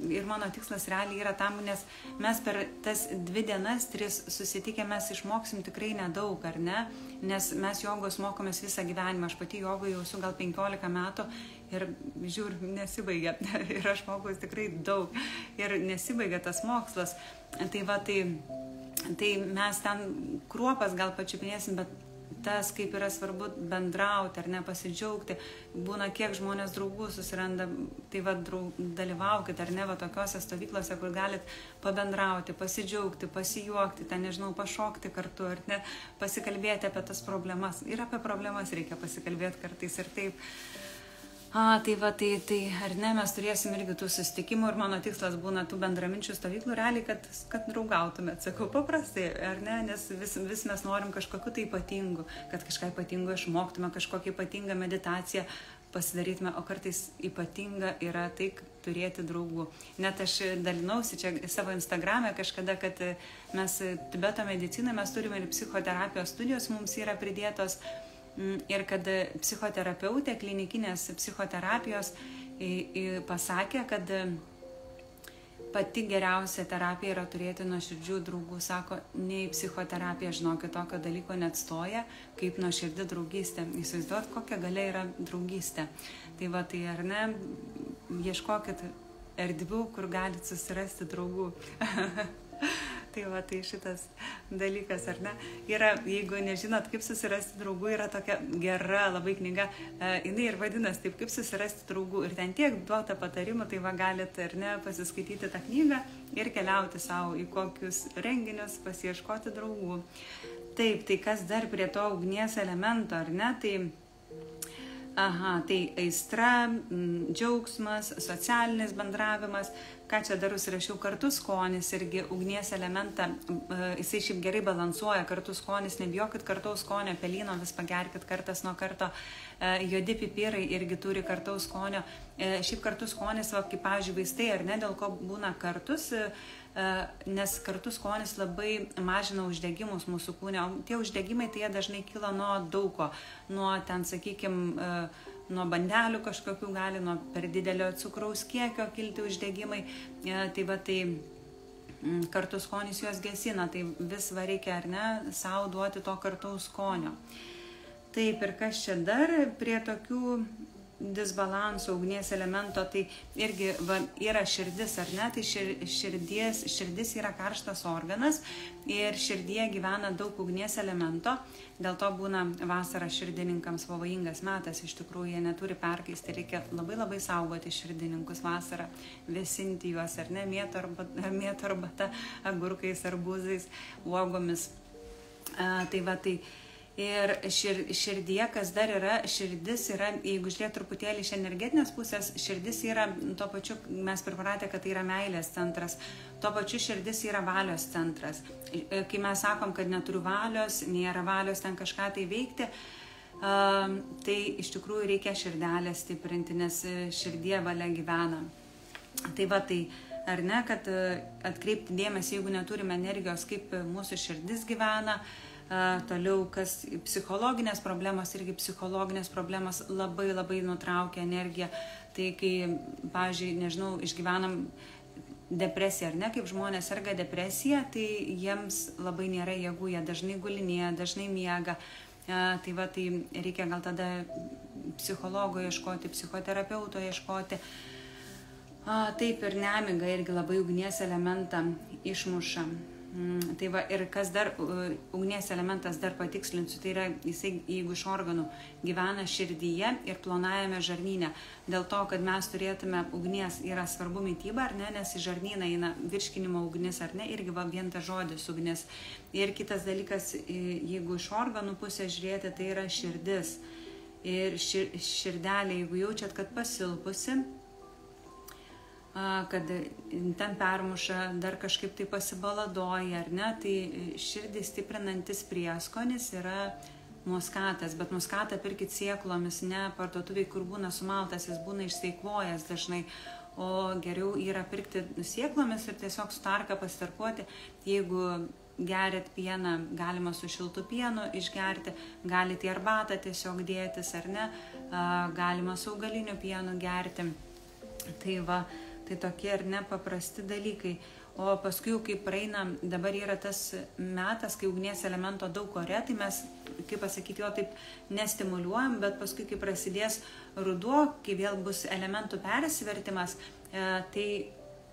S1: ir mano tikslas realiai yra tam, nes mes per tas 2 dienas, 3 susitikę mes išmoksim tikrai nedaug, ar ne? Nes mes jogos mokomės visą gyvenimą. Aš pati jogoje jau esu gal 15 metų ir žiūriu, nesibaigia. Ir aš mokaus tikrai daug ir nesibaigia tas mokslas. Tai mes ten kruopas gal pačiupinėsim, bet tas, kaip yra svarbu bendrauti, ar ne, pasidžiaugti. Būna, kiek žmonės draugų susiranda, tai dalyvaukit, ar ne, tokiose stovyklose, kur galit pabendrauti, pasidžiaugti, pasijuokti, ten, nežinau, pašokti kartu, ar ne, pasikalbėti apie tas problemas. Ir apie problemas reikia pasikalbėti kartais ir taip. Tai ar ne, mes turėsim irgi tų susitikimų ir mano tikslas būna tų bendraminčių stovyklų realiai, kad draugautumėt, sakau, paprastai, ar ne, nes vis mes norim kažkokiu tai ypatingu, kad kažką ypatingo išmoktume, kažkokią ypatingą meditaciją pasidarytume, o kartais ypatinga yra tai turėti draugų. Net aš dalinausi čia savo Instagrame kažkada, kad mes Tibeto medicinoje mes turime ir psichoterapijos studijos, mums yra pridėtos. Ir kad psichoterapeutė klinikinės psichoterapijos pasakė, kad pati geriausia terapija yra turėti nuoširdžių draugų. Sako, nei psichoterapija, žinokit, tokio dalyko neatstoja, kaip nuoširdi draugystė. Įsivaizduot, kokia galia yra draugystė. Tai ar ne, ieškokit erdvių, kur galit susirasti draugų. Tai šitas dalykas, ar ne? Yra, jeigu nežinot, kaip susirasti draugų, yra tokia gera labai knyga, jinai ir vadinasi taip, kaip susirasti draugų. Ir ten tiek duota patarimų, tai galit, ar ne, pasiskaityti tą knygą ir keliauti savo į kokius renginius, pasiieškoti draugų. Taip, tai kas dar prie to ugnies elemento, ar ne? Tai aistra, džiaugsmas, socialinis bendravimas, ką čia dar užsirašiau, kartu skonis irgi ugnies elementą, jisai šiaip gerai balansuoja, kartu skonis, nebijokit kartaus skonio, pelyno vis pagerkit kartas nuo karto, juodi pipirai irgi turi kartaus skonio, šiaip kartu skonis, kaip pavyzdžiui vaistai, ar ne, dėl ko būna kartus, nes kartu skonis labai mažina uždegimus mūsų kūne, o tie uždegimai tai jie dažnai kyla nuo daugo, nuo ten, sakykime, nuo bandelių kažkokių gali, nuo per didelio cukraus kiekio kilti uždegimai, tai kartu skonis juos gesina, tai vis va reikia, ar ne, savo duoti to kartaus skonio. Taip, ir kas čia dar prie tokių disbalansų ugnies elemento, tai irgi yra širdis, ar ne, tai širdis yra karštas organas ir širdyje gyvena daug ugnies elemento, dėl to būna vasara širdininkams pavojingas metas, iš tikrųjų jie neturi perkaisti, reikia labai saugoti širdininkus vasarą, vėsinti juos, ar ne, mėtų arbata, agurkais, arbūzais, uogomis. Tai va, tai ir širdyje, kas dar yra, širdis yra, jeigu žiūrėt truputėlį iš energetinės pusės, širdis yra, tuo pačiu mes pripratę, kad tai yra meilės centras, tuo pačiu širdis yra valios centras. Kai mes sakom, kad neturiu valios, nėra valios ten kažką tai veikti, tai iš tikrųjų reikia širdelę stiprinti, nes širdie valia gyvena. Tai va, tai ar ne, kad atkreipti dėmesį, jeigu neturime energijos, kaip mūsų širdis gyvena. Toliau, kas psichologinės problemos, irgi psichologinės problemos labai nutraukia energiją. Tai kai, pavyzdžiui, nežinau, išgyvenam depresiją, ar ne, kaip žmonės serga depresija, tai jiems labai nėra jėgų, jie dažnai gulinėja, dažnai miega. Tai va, tai reikia gal tada psichologo ieškoti, psichoterapeuto ieškoti. Taip, ir nemiga irgi labai ugnies elementą išmuša. Tai va, ir kas dar, ugnies elementas dar patikslinsiu, tai yra jisai, jeigu iš organų gyvena širdyje ir plonajame žarnyne. Dėl to, kad mes turėtume ugnies, yra svarbu mityba, ar ne, nes į žarnyną eina virškinimo ugnis, ar ne, irgi va vien tas žodis ugnis. Ir kitas dalykas, jeigu iš organų pusės žiūrėti, tai yra širdis. Ir širdelė, jeigu jaučiat, kad pasilpusi, kad ten permuša, dar kažkaip tai pasibaladoja, ar ne, tai širdį stiprinantis prieskonis yra muskatas, bet muskatą pirkit sėklomis, ne parduotuviai, kur būna sumaltas, jis būna išseikvojęs dažnai, o geriau yra pirkti sėklomis ir tiesiog su tarka pasitarkuoti. Jeigu gerit pieną, galima su šiltu pienu išgerti, galite į arbatą tiesiog dėtis, ar ne, galima su augaliniu pienu gerti. Tai va, tai tokie ar ne paprasti dalykai. O paskui, kai praeina, dabar yra tas metas, kai ugnies elemento daug ore, tai mes, kaip pasakyti, jo taip nestimuliuojam, bet paskui, kai prasidės ruduo, kai vėl bus elementų persivertimas, tai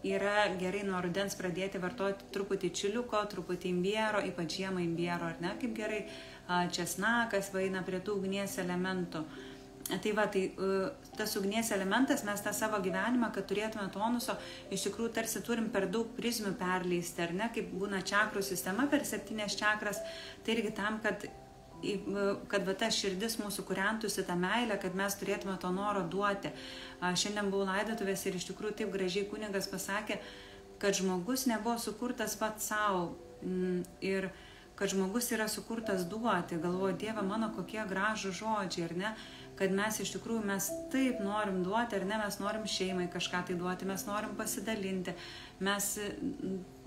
S1: yra gerai nuo rudens pradėti vartoti truputį čiliuko, truputį imbiero, ypač žiemą imbiero, ar ne, kaip gerai, česnakas vaina prie tų ugnies elementų. Tai va, tai tas ugnies elementas, mes tą savo gyvenimą, kad turėtume tonuso, iš tikrųjų tarsi turim per daug prizmių perleisti, ar ne, kaip būna čakrų sistema per 7 čakras, tai irgi tam, kad va ta širdis mūsų kūrentųsi tą meilę, kad mes turėtume to noro duoti. Šiandien buvau laidotuvės ir iš tikrųjų taip gražiai kunigas pasakė, kad žmogus nebuvo sukurtas pats savo ir kad žmogus yra sukurtas duoti. Galvoju, Dieve mano, kokie gražų žodžiai, ar ne? Kad mes iš tikrųjų, mes taip norim duoti, ar ne, mes norim šeimai kažką tai duoti, mes norim pasidalinti, mes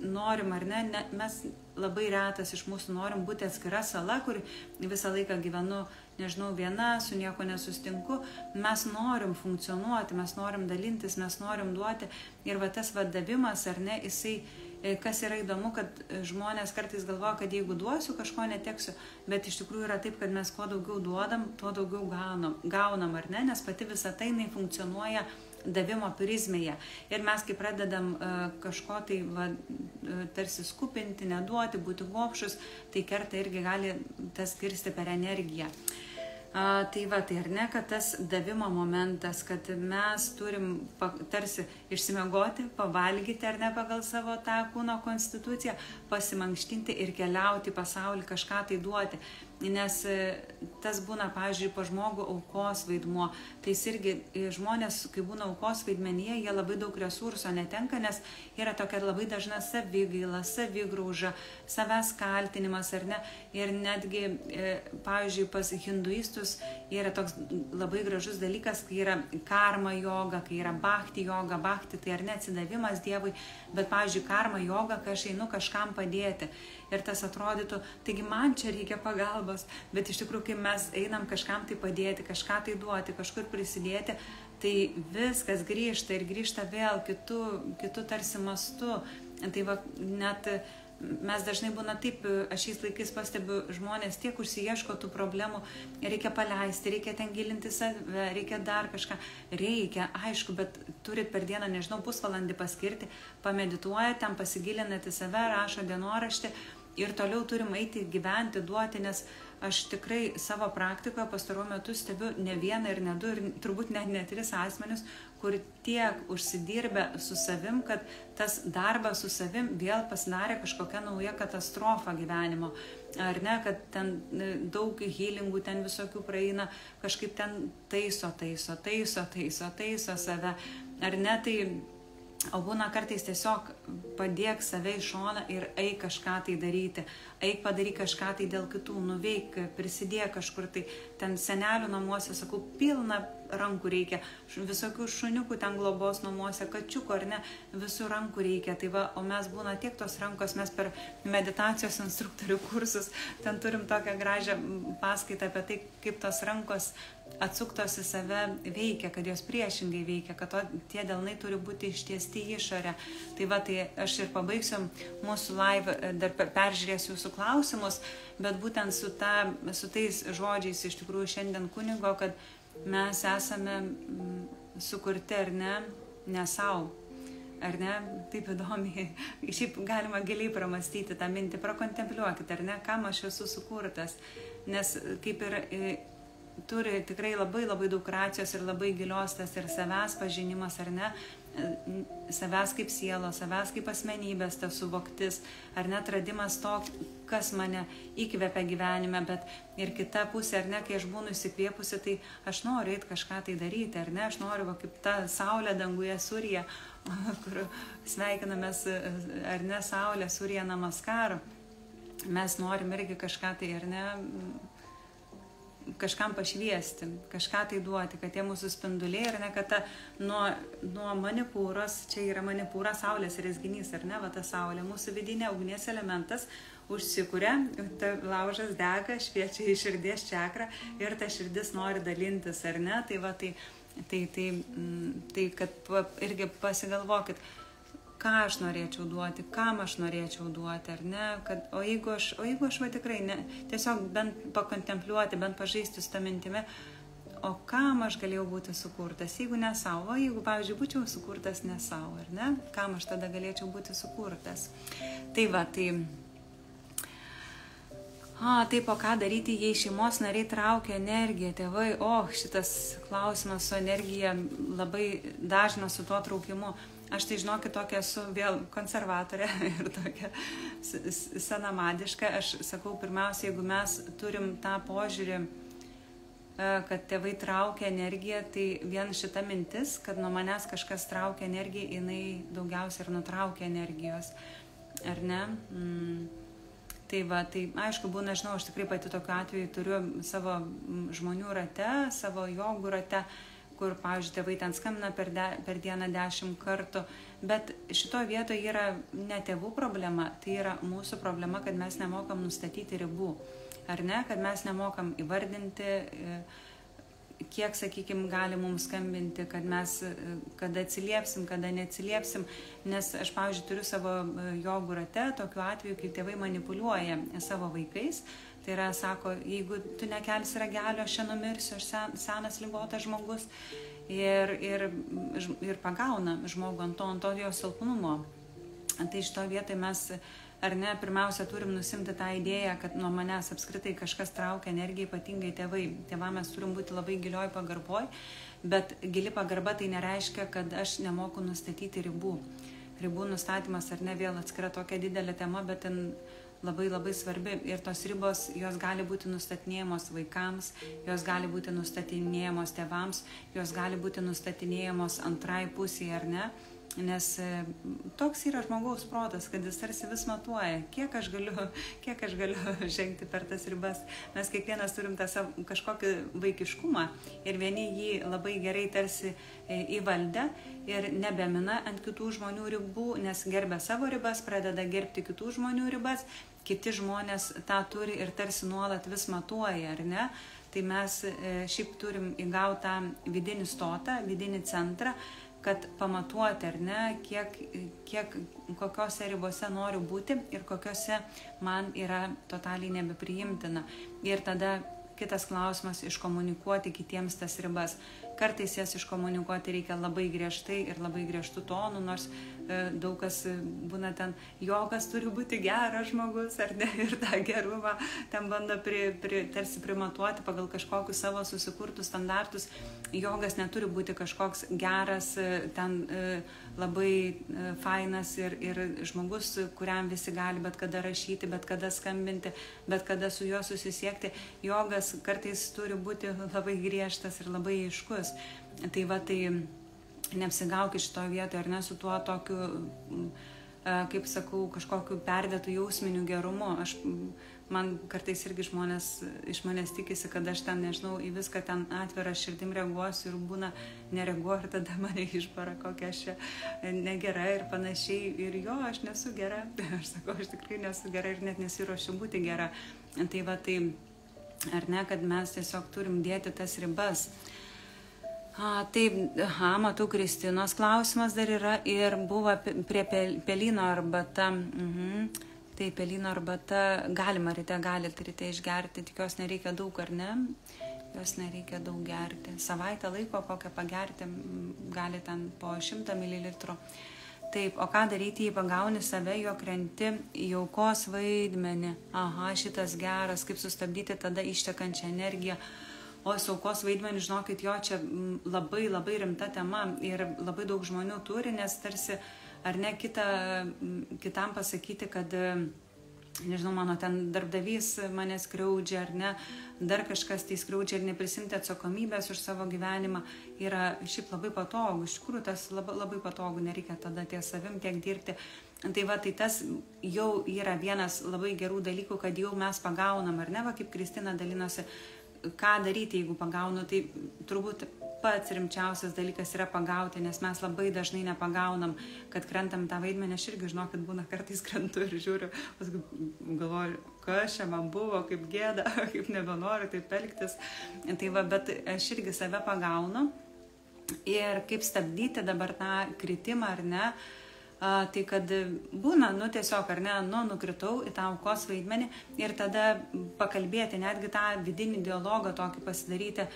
S1: norim, ar ne, mes labai retas iš mūsų norim būti atskira sala, kur visą laiką gyvenu, nežinau, viena, su nieko nesustinku, mes norim funkcionuoti, mes norim dalintis, mes norim duoti ir va tas davimas, ar ne, jisai, kas yra įdomu, kad žmonės kartais galvoja, kad jeigu duosiu, kažko neteksiu, bet iš tikrųjų yra taip, kad mes kuo daugiau duodam, tuo daugiau gaunam, ar ne, nes pati visa tai funkcionuoja davimo prizmėje. Ir mes, kai pradedam kažko tai tarsi skupinti, neduoti, būti gobšus, tai kerta irgi gali tas kirsti per energiją. Tai va, tai ar ne, kad tas davimo momentas, kad mes turim tarsi išsimiegoti, pavalgyti ar ne pagal savo tą kūno konstituciją, pasimankštinti ir keliauti į pasaulį, kažką tai duoti. Nes tas būna, pavyzdžiui, po žmogų aukos vaidmuo. Tai irgi žmonės, kai būna aukos vaidmenyje, jie labai daug resurso netenka, nes yra tokia labai dažna savigaila, savigrauža, savęs kaltinimas, ar ne. Ir netgi, pavyzdžiui, pas hinduistus yra toks labai gražus dalykas, kai yra karma joga, kai yra bhakti joga. Bhakti tai ar ne atsidavimas Dievui, bet, pavyzdžiui, karma joga, kai aš einu kažkam padėti. Ir tas atrodytų, taigi man čia reikia pagalbos, bet iš tikrųjų, kai mes einam kažkam tai padėti, kažką tai duoti, kažkur prisidėti, tai viskas grįžta ir grįžta vėl kitu tarsi mastu. Tai va, net mes dažnai būna taip, aš šiais laikais pastebiu, žmonės tiek užsiieško tų problemų, reikia paleisti, reikia ten gilinti save, reikia dar kažką, reikia, aišku, bet turit per dieną, nežinau, pusvalandį paskirti, pamedituoja, ten pasigilinate save, rašo dienoraštį ir toliau turim eiti, gyventi, duoti, nes aš tikrai savo praktikoje pastaruoju metu stebiu ne vieną ir ne du, ir turbūt net ne 3 asmenius, kur tiek užsidirbę su savim, kad tas darbas su savim vėl pasidarė kažkokia nauja katastrofa gyvenimo. Ar ne, kad ten daug healingų ten visokių praeina, kažkaip ten taiso save. Ar ne, tai o būna kartais tiesiog padėk save į šoną ir eik kažką tai daryti, eik padaryk kažką tai dėl kitų, nuveik, prisidėk kažkur tai, ten senelių namuose, sakau, pilna rankų reikia, visokių šuniukų ten globos namuose, kačiukų ar ne, visų rankų reikia, tai va, o mes būna tiek tos rankos, mes per meditacijos instruktorių kursus, ten turim tokią gražią paskaitą apie tai, kaip tos rankos atsuktos į save veikia, kad jos priešingai veikia, kad tie delnai turi būti ištiesti į išorę. Tai va, tai aš ir pabaigsiu mūsų live, dar peržiūrėsiu jūsų klausimus, bet būtent su tais žodžiais iš tikrųjų šiandien kunigo, kad mes esame sukurti, ar ne savo, ar ne, taip įdomiai, šiaip galima giliai pramastyti tą mintį, prakontempliuokit, ar ne, kam aš esu sukurtas, nes kaip ir turi tikrai labai daug racijos ir labai gilios tas ir savęs pažinimas, ar ne, savęs kaip sielo, savęs kaip asmenybės, tas suvoktis, ar ne, atradimas to, kas mane įkvepia gyvenime, bet ir kita pusė, ar ne, kai aš būnu įsikvėpusi, tai aš noriu eiti kažką tai daryti, ar ne, aš noriu, va, kaip ta saulė danguje Surya, kur sveikinamės, ar ne, saulė Surya namaskaru, mes norim irgi kažką tai, ar ne, kažkam pašviesti, kažką tai duoti, kad tie mūsų spinduliai, ar ne, kad ta nuo manipūros, čia yra manipūra, saulės rezginys, ar ne, va ta saulė, mūsų vidinė ugnies elementas užsikuria, ta laužas dega, šviečia į širdies čakrą ir ta širdis nori dalintis, ar ne, tai va, tai kad irgi pasigalvokit, ką aš norėčiau duoti, kam aš norėčiau duoti, ar ne, kad, o jeigu aš va tikrai, ne, tiesiog bent pakontempliuoti, bent pažaisti su tą mintimi, o kam aš galėjau būti sukurtas, jeigu ne savo, jeigu, pavyzdžiui, būčiau sukurtas ne savo, ar ne, kam aš tada galėčiau būti sukurtas. Tai va, taip, o ką daryti, jei šeimos nariai traukia energiją, tėvai, šitas klausimas su energija labai dažnas su tuo traukimu. Aš tai žinokit, tokia esu vėl konservatorė ir tokia senamadiška. Aš sakau, pirmiausia, jeigu mes turim tą požiūrį, kad tėvai traukia energiją, tai vien šita mintis, kad nuo manęs kažkas traukia energiją, jinai daugiausia ir nutraukia energijos. Ar ne? Tai va, tai aišku, būna, žinau, aš tikrai pati tokiu atveju turiu savo žmonių rate, savo jogų rate, kur, pavyzdžiui, tėvai ten skambina per dieną 10 kartų, bet šitoje vietoje yra ne tėvų problema, tai yra mūsų problema, kad mes nemokam nustatyti ribų, ar ne, kad mes nemokam įvardinti, kiek, sakykime, gali mums skambinti, kad mes kada atsiliepsim, kada neatsiliepsim, nes aš, pavyzdžiui, turiu savo jogų rate tokiu atveju, kai tėvai manipuliuoja savo vaikais. Tai yra, sako, jeigu tu nekelsi ragelio, aš čia numirsiu, aš senas ligotas žmogus ir pagauna žmogų ant to jo silpnumo. Tai šito vietoj mes, ar ne, pirmiausia turim nusimti tą idėją, kad nuo manęs apskritai kažkas traukia energiją, ypatingai tėvai. Tėvam mes turim būti labai gilioj pagarboj, bet gili pagarba tai nereiškia, kad aš nemoku nustatyti ribų. Ribų nustatymas, ar ne, vėl atskira tokia didelė tema, bet ten labai svarbi ir tos ribos, jos gali būti nustatinėjamos vaikams, jos gali būti nustatinėjamos tėvams, jos gali būti nustatinėjamos antrai pusėje, ar ne, nes toks yra žmogaus protas, kad jis tarsi vis matuoja, kiek aš galiu žengti per tas ribas. Mes kiekvienas turim tą kažkokį vaikiškumą ir vieni jį labai gerai tarsi įvaldę ir nebemina ant kitų žmonių ribų, nes gerbia savo ribas, pradeda gerbti kitų žmonių ribas, kiti žmonės tą turi ir tarsi nuolat vis matuoja, ar ne? Tai mes šiaip turim įgautą vidinį stotą, vidinį centrą, kad pamatuoti, ar ne, kiek kokiose ribose noriu būti ir kokiose man yra totaliai nebepriimtina. Ir tada kitas klausimas - iškomunikuoti kitiems tas ribas. Kartais jas iškomunikuoti reikia labai griežtai ir labai griežtų tonų, nors daug kas būna ten, jogas turi būti geras žmogus, ar ne, ir tą gerumą ten bando tarsi primatuoti pagal kažkokius savo susikurtus standartus. Jogas neturi būti kažkoks geras, ten labai fainas ir žmogus, kuriam visi gali bet kada rašyti, bet kada skambinti, bet kada su juo susisiekti. Jogas kartais turi būti labai griežtas ir labai aiškus. Tai va, tai neapsigaukit šitoje vietoje, ar ne, su tuo tokiu, kaip sakau, kažkokiu perdėtų jausminiu gerumu. Man kartais irgi žmonės iš manęs tikisi, kad aš ten, nežinau, į viską ten atvirą širdim reaguosiu ir būna nereaguoju ir tada mane išbara kokia aš negera ir panašiai. Ir jo, aš nesu gera. Aš sakau, aš tikrai nesu gera ir net nesiruošiu būti gera. Tai va, tai, ar ne, kad mes tiesiog turim dėti tas ribas. Taip, matau, Kristinos klausimas dar yra ir buvo prie pelyno arbata. Tai pelyno arbata galima galite ryte išgerti, tik jos nereikia daug, ar ne? Jos nereikia daug gerti. Savaitę laiko kokią pagerti gali ten po 100 ml. Taip, o ką daryti, jei pagauni save, jo krenti į aukos vaidmenį. Šitas geras, kaip sustabdyti tada ištekančią energiją. O aukos vaidmenį, žinokit, jo čia labai labai rimta tema ir labai daug žmonių turi, nes tarsi, ar ne, kitam pasakyti, kad, nežinau, mano ten darbdavys mane skriaudžia, ar ne, dar kažkas tai skriaudžia ir neprisimti atsakomybės už savo gyvenimą, yra šiaip labai patogu. Iš tikrųjų, tas labai patogu, nereikia tada ties savim tiek dirbti. Tai va, tai tas jau yra vienas labai gerų dalykų, kad jau mes pagaunam, ar ne, va, kaip Kristina dalinosi, ką daryti, jeigu pagaunu, tai turbūt pats rimčiausias dalykas yra pagauti, nes mes labai dažnai nepagaunam, kad krentam tą vaidmenį. Aš irgi, žinokit, būna kartais krentu ir žiūriu, galvoju, kas čia man buvo, kaip gėda, kaip nebenoriu taip elgtis. Tai va, bet aš irgi save pagaunu ir kaip stabdyti dabar tą kritimą, ar ne, tai kad būna, tiesiog, ar ne, nukritau į tą aukos vaidmenį ir tada pakalbėti, netgi tą vidinį dialogą tokį pasidaryti,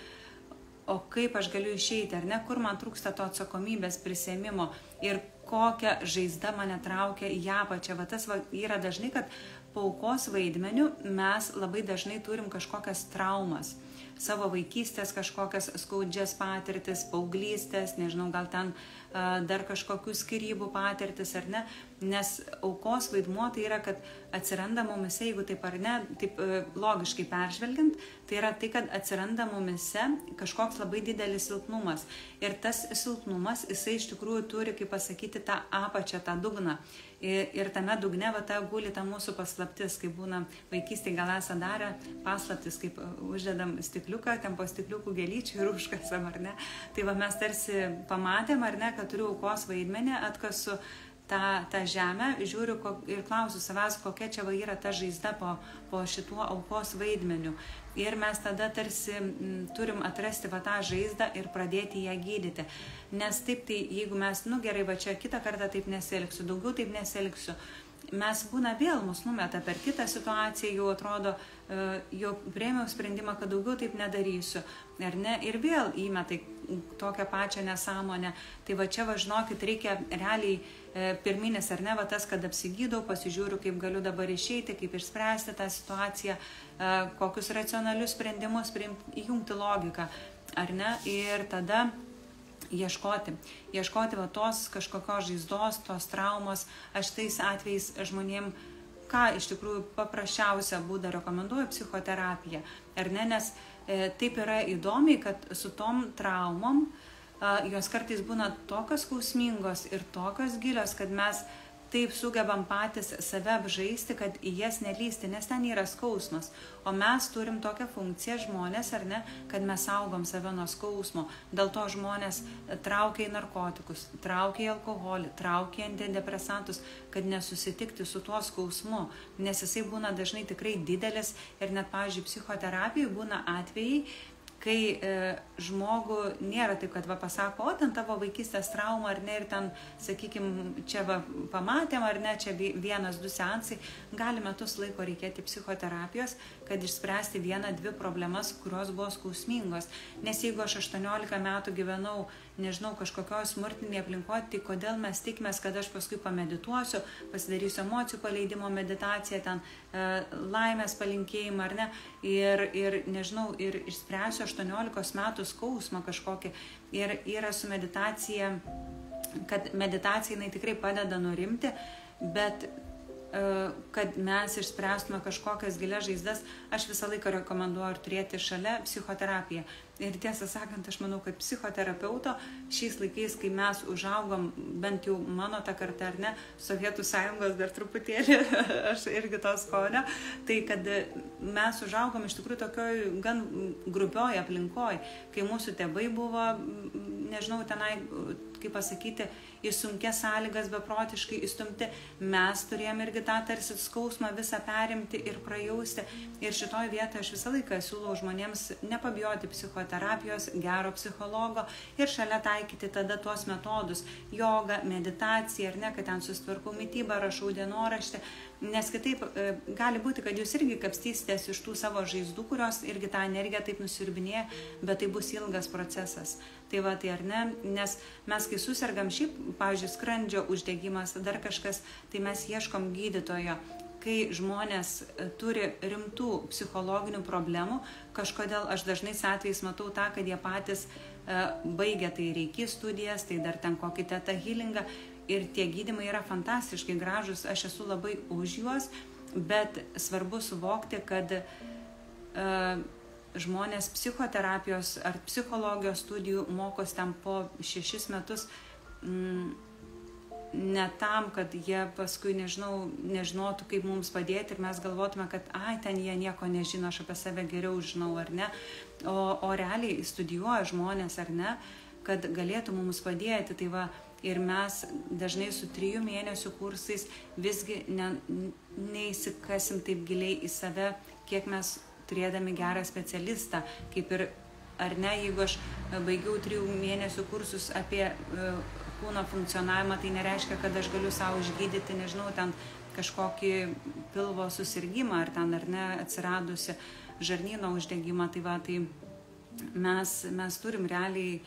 S1: o kaip aš galiu išeiti, ar ne, kur man trūksta to atsakomybės prisiėmimo ir kokią žaizdą mane traukia į apačią. Va, tas yra dažnai, kad po aukos vaidmeniu mes labai dažnai turim kažkokias traumas. Savo vaikystės kažkokias skaudžias patirtis, paauglystės, nežinau, gal ten dar kažkokių skyrybų patirtis, ar ne, nes aukos vaidmuo tai yra, kad atsiranda mumise, jeigu taip ar ne, taip logiškai peržvelgiant, tai yra tai, kad atsiranda mumise kažkoks labai didelis silpnumas. Ir tas silpnumas, jisai iš tikrųjų turi, kaip pasakyti, tą apačią, tą dugną. Ir tame dugne va ta guli ta mūsų paslaptis, kaip būna vaikystėje, gal esate darę paslaptis, kaip uždedam stikliuką, ten po stikliukų gėlyčių ir užkasam, ar ne. Tai va mes tarsi pamatėm, ar ne, kad turiu aukos vaidmenį, atkasu tą žemę, žiūriu ir klausiu savęs, kokia čia va yra ta žaizda po šituo aukos vaidmeniu. Ir mes tada tarsi turim atrasti va tą žaizdą ir pradėti ją gydyti. Nes taip, tai jeigu mes, gerai, va čia kitą kartą taip nesielgsiu, daugiau taip nesielgsiu, mes būna vėl mus numeta per kitą situaciją, jau atrodo, jau priėmiau sprendimą, kad daugiau taip nedarysiu, ar ne, ir vėl įmetai tokią pačią nesąmonę. Tai va čia, va žinokit, reikia realiai pirminis, ar ne, va tas, kad apsigydau, pasižiūriu, kaip galiu dabar išeiti, kaip išspręsti tą situaciją, kokius racionalius sprendimus priimti, įjungti logiką, ar ne, ir tada ieškoti va tos kažkokios žaizdos, tos traumos. Aš tais atvejais žmonėm, ką iš tikrųjų paprasčiausia būdą rekomenduoju, psichoterapiją, ar ne, nes taip yra įdomiai, kad su tom traumom jos kartais būna tokios skausmingos ir tokios gilios, kad mes taip sugebam patys save apžaisti, kad į jas nelysti, nes ten yra skausmas. O mes turim tokią funkciją, žmonės, ar ne, kad mes saugom save nuo skausmo. Dėl to žmonės traukia į narkotikus, traukia į alkoholį, traukia į antidepresantus, kad nesusitikti su tuo skausmu, nes jisai būna dažnai tikrai didelis ir net, pavyzdžiui, psichoterapijai būna atvejai, kai žmogų nėra taip, kad pasako, o ten tavo vaikystės trauma, ar ne, ir ten, sakykime, čia pamatėm, ar ne, čia 1-2 seansai, gali metus laiko reikėti psichoterapijos, kad išspręsti 1-2 problemas, kurios buvo skausmingos. Nes jeigu aš 18 metų gyvenau, nežinau, kažkokioj smurtinėje aplinkoje, tai kodėl mes tikimės, kad aš paskui pamedituosiu, pasidarysiu emocijų paleidimo meditaciją, ten laimės palinkėjimą, ar ne, ir nežinau, ir išspręsiu 18 metų skausmą kažkokį. Ir yra su meditacija, kad meditacija jinai tikrai padeda nurimti, bet kad mes išspręstume kažkokias gilias žaizdas, aš visą laiką rekomenduoju turėti šalia psichoterapiją. Ir tiesą sakant, aš manau, kad psichoterapeuto šiais laikais, kai mes užaugom, bent jau mano ta karta, ar ne, Sovietų sąjungos dar truputėlį, aš irgi to skonio, tai kad mes užaugom iš tikrųjų tokioj gan grubioj aplinkoj, kai mūsų tėvai buvo, nežinau, tenai, kaip pasakyti, į sunkias sąlygas beprotiškai įstumti, mes turėjom irgi tą tarsi skausmą visą perimti ir prajausti. Ir šitoj vietoje aš visą laiką siūlau žmonėms nepabijoti psichoterapijos, gero psichologo ir šalia taikyti tada tuos metodus, jogą, meditaciją, ar ne, kad ten susitvarkau mitybą, rašau dienoraštį, nes kitaip gali būti, kad jūs irgi kapstysitės iš tų savo žaizdų, kurios irgi tą energiją taip nusiurbinėja, bet tai bus ilgas procesas. Tai va, tai ar ne, nes mes kai susergam šiaip, pavyzdžiui, skrandžio uždegimas, dar kažkas, tai mes ieškom gydytojo. Kai žmonės turi rimtų psichologinių problemų, kažkodėl aš dažnais atvejais matau tą, kad jie patys baigia tai reiki studijas, tai dar ten kokį teta healingą ir tie gydymai yra fantastiškai gražus, aš esu labai už juos, bet svarbu suvokti, kad žmonės psichoterapijos ar psichologijos studijų mokos ten po 6 metus ne tam, kad jie paskui nežinotų, kaip mums padėti ir mes galvotume, kad ten jie nieko nežino, aš apie save geriau žinau, ar ne, o realiai studijuoja žmonės, ar ne, kad galėtų mums padėti. Tai va, ir mes dažnai su 3 mėnesių kursais visgi neįsikasim taip giliai į save, kiek mes turėdami gerą specialistą, kaip ir, ar ne, jeigu aš baigiau 3 mėnesių kursus apie kūno funkcionavimą, tai nereiškia, kad aš galiu savo išgydyti, nežinau, ten kažkokį pilvo susirgymą, ar ten, ar ne, atsiradusi žarnyno uždegimą. Tai va, tai mes turim realiai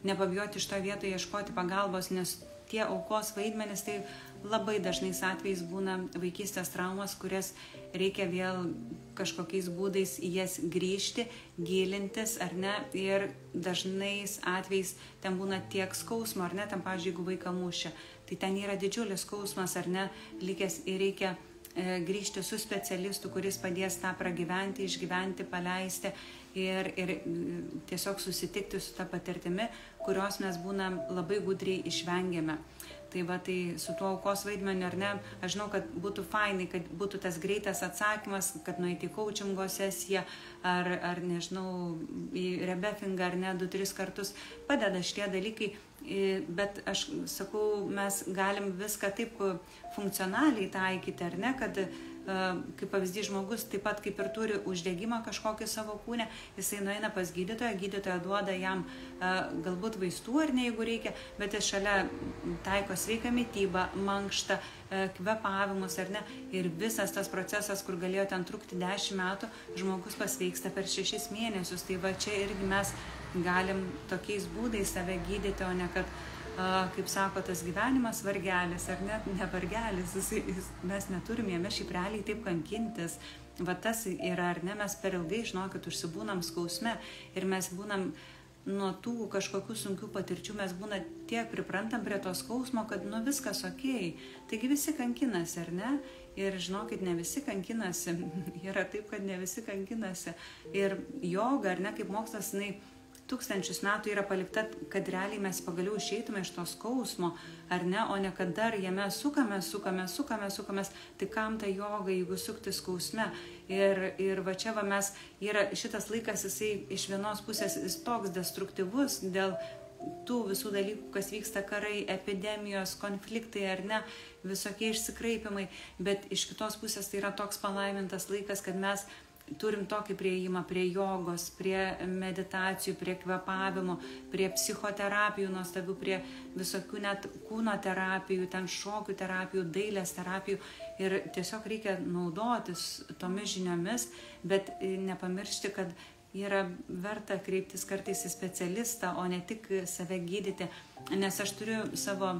S1: nepabijoti iš to vietoje ieškoti pagalbos, nes tie aukos vaidmenys tai labai dažnais atvejais būna vaikystės traumas, kurias reikia vėl kažkokiais būdais į jas grįžti, gilintis, ar ne, ir dažnais atvejais ten būna tiek skausmo, ar ne, ten, pavyzdžiui, jeigu vaiką mušia, tai ten yra didžiulis skausmas, ar ne, likęs ir reikia grįžti su specialistu, kuris padės tą pragyventi, išgyventi, paleisti ir tiesiog susitikti su tą patirtimi, kurios mes būnam labai gudriai išvengiame. Tai va, tai su tuo aukos vaidmeniu, ar ne, aš žinau, kad būtų fainai, kad būtų tas greitas atsakymas, kad nueiti į coachingo sesiją, ar nežinau, į rebefingą, ar ne, 2-3 kartus padeda šitie dalykai, bet aš sakau, mes galim viską taip funkcionaliai taikyti, ar ne, kad kaip pavyzdys žmogus taip pat kaip ir turi uždegimą kažkokį savo kūne, jisai nueina pas gydytoją, gydytoja duoda jam galbūt vaistų, ar ne, jeigu reikia, bet jis šalia taiko sveiką mitybą, mankštą, kvėpavimus, ar ne, ir visas tas procesas, kur galėjo ten trukti 10 metų, žmogus pasveiksta per 6 mėnesius. Tai va, čia irgi mes galim tokiais būdais save gydyti, o ne kad kaip sako, tas gyvenimas vargelis, ar ne vargelis, mes neturim jame šiaip realiai taip kankintis. Va tas yra, ar ne, mes per ilgai, žinokit, užsibūnam skausme ir mes būnam nuo tų kažkokių sunkių patirčių, mes būna tiek priprantam prie to skausmo, kad viskas okei. Taigi visi kankinasi, ar ne? Ir žinokit, ne visi kankinasi. Yra taip, kad ne visi kankinasi. Ir joga, ar ne, kaip mokslas, jinai 1000 metų yra palikta, kad realiai mes pagaliau išeitume iš to skausmo, ar ne, o ne kad dar jame sukamės. Tai kam ta joga, jeigu sukti skausme? Ir va čia va mes, yra šitas laikas, jisai iš vienos pusės jis toks destruktyvus dėl tų visų dalykų, kas vyksta, karai, epidemijos, konfliktai, ar ne, visokie išsikraipimai, bet iš kitos pusės tai yra toks palaimintas laikas, kad mes turim tokį prieimą prie jogos, prie meditacijų, prie kvėpavimo, prie psichoterapijų nuostabių, prie visokių net kūno terapijų, ten šokių terapijų, dailės terapijų. Ir tiesiog reikia naudotis tomis žiniomis, bet nepamiršti, kad yra verta kreiptis kartais į specialistą, o ne tik save gydyti. Nes aš turiu savo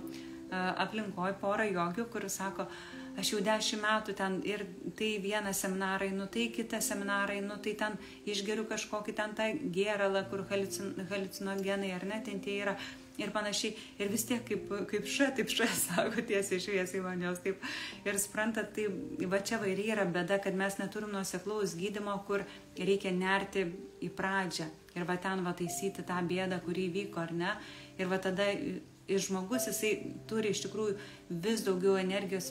S1: aplinkoje porą jogių, kur sako, aš jau 10 metų ten ir tai vieną seminarą einu, tai kitą seminarą einu, tai ten išgeriu kažkokį ten tą gėralą, kur haliucinogenai ar ne, ten tie yra ir panašiai. Ir vis tiek kaip taip sako tiesiai šviesiai man jos taip. Ir suprantat, tai va čia vairiai yra bėda, kad mes neturim nuoseklaus gydymo, kur reikia nerti į pradžią ir va ten va taisyti tą bėdą, kuri įvyko, ar ne. Ir va tada ir žmogus, jisai turi iš tikrųjų vis daugiau energijos,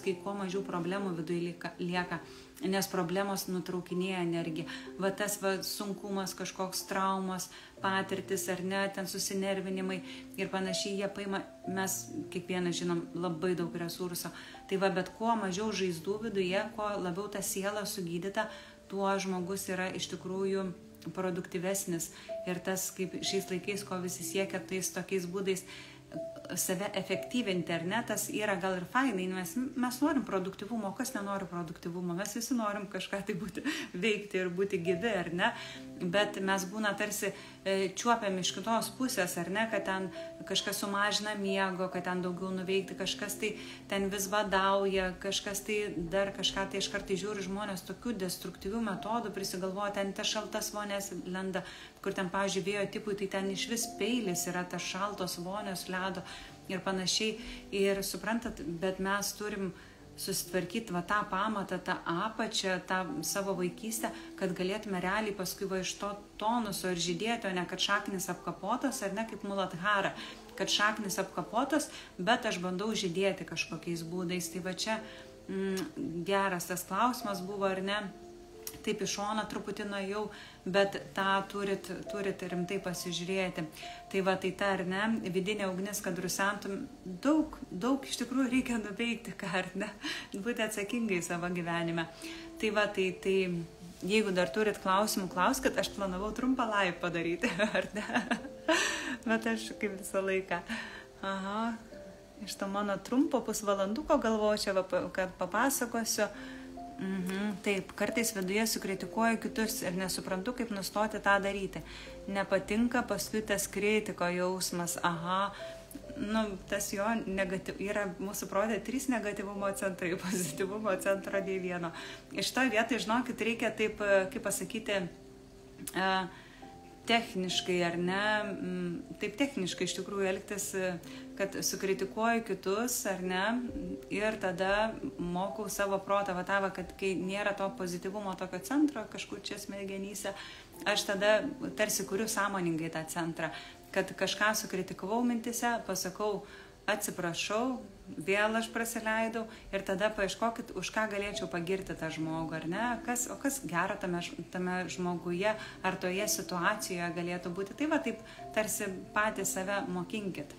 S1: kai kuo mažiau problemų viduje lieka, nes problemos nutraukinėja energiją. Va tas sunkumas, kažkoks traumos, patirtis ar ne, ten susinervinimai ir panašiai, jie paima, mes kiekvienas žinom labai daug resurso. Tai va, bet kuo mažiau žaizdų viduje, kuo labiau ta siela sugydyta, tuo žmogus yra iš tikrųjų produktyvesnis. Ir tas, kaip šiais laikais, ko visi siekia tais tokiais būdais save efektyvinti, ar ne, tas yra gal ir fainai, mes norim produktyvumo, kas nenori produktyvumo, mes visi norim kažką tai veikti ir būti gyvi, ar ne, bet mes būna tarsi čiuopiam iš kitos pusės, ar ne, kad ten kažkas sumažina miego, kad ten daugiau nuveikti, kažkas tai ten vis badauja, kažkas tai dar kažką, tai iš kartai žiūri žmonės tokių destruktyvių metodų, prisigalvoja, ten tas šaltas vonės lenda, kur ten, pavyzdžiui, vėjo tipui, tai ten iš vis peilis yra tas šaltos vonios ledo ir panašiai. Ir suprantat, bet mes turim susitvarkyti va tą pamatą, tą apačią, tą savo vaikystę, kad galėtume realiai paskui va iš to tonuso ir žydėti, o ne kad šaknis apkapotas, ar ne kaip Muladhara, kad šaknis apkapotas, bet aš bandau žydėti kažkokiais būdais. Tai va čia geras tas klausimas buvo, ar ne? Taip iš šono truputį nuėjau, bet tą turit rimtai pasižiūrėti. Tai va, tai ta, ar ne, vidinė ugnis, kad rusentum, daug iš tikrųjų reikia nuveikti, ką, ar ne, būti atsakingai savo gyvenime. Tai va, tai jeigu dar turit klausimų, klauskit, aš planavau trumpą live padaryti, ar ne, bet aš kaip visą laiką. Aha, iš to mano trumpo pusvalanduko galvoju čia, kad papasakosiu. Taip, kartais viduje sukritikuoju kitus ir nesuprantu, kaip nustoti tą daryti. Nepatinka paskui tas kritiko jausmas. Aha, tas jo yra mūsų prote 3 negatyvumo centrai, pozityvumo centro nei vieno. Iš to vietoj, žinokit, reikia taip, kaip pasakyti, techniškai, ar ne, taip techniškai iš tikrųjų elgtis, kad sukritikuoju kitus, ar ne, ir tada mokau savo protą, kad kai nėra to pozityvumo tokio centro kažkur čia smegenyse, aš tada tarsi kuriu sąmoningai tą centrą, kad kažką sukritikavau mintise, pasakau, atsiprašau, vėl aš prasileidau ir tada paieškokit, už ką galėčiau pagirti tą žmogų, ar ne, o kas gero tame žmoguje ar toje situacijoje galėtų būti. Tai va, taip tarsi patys save mokinkit.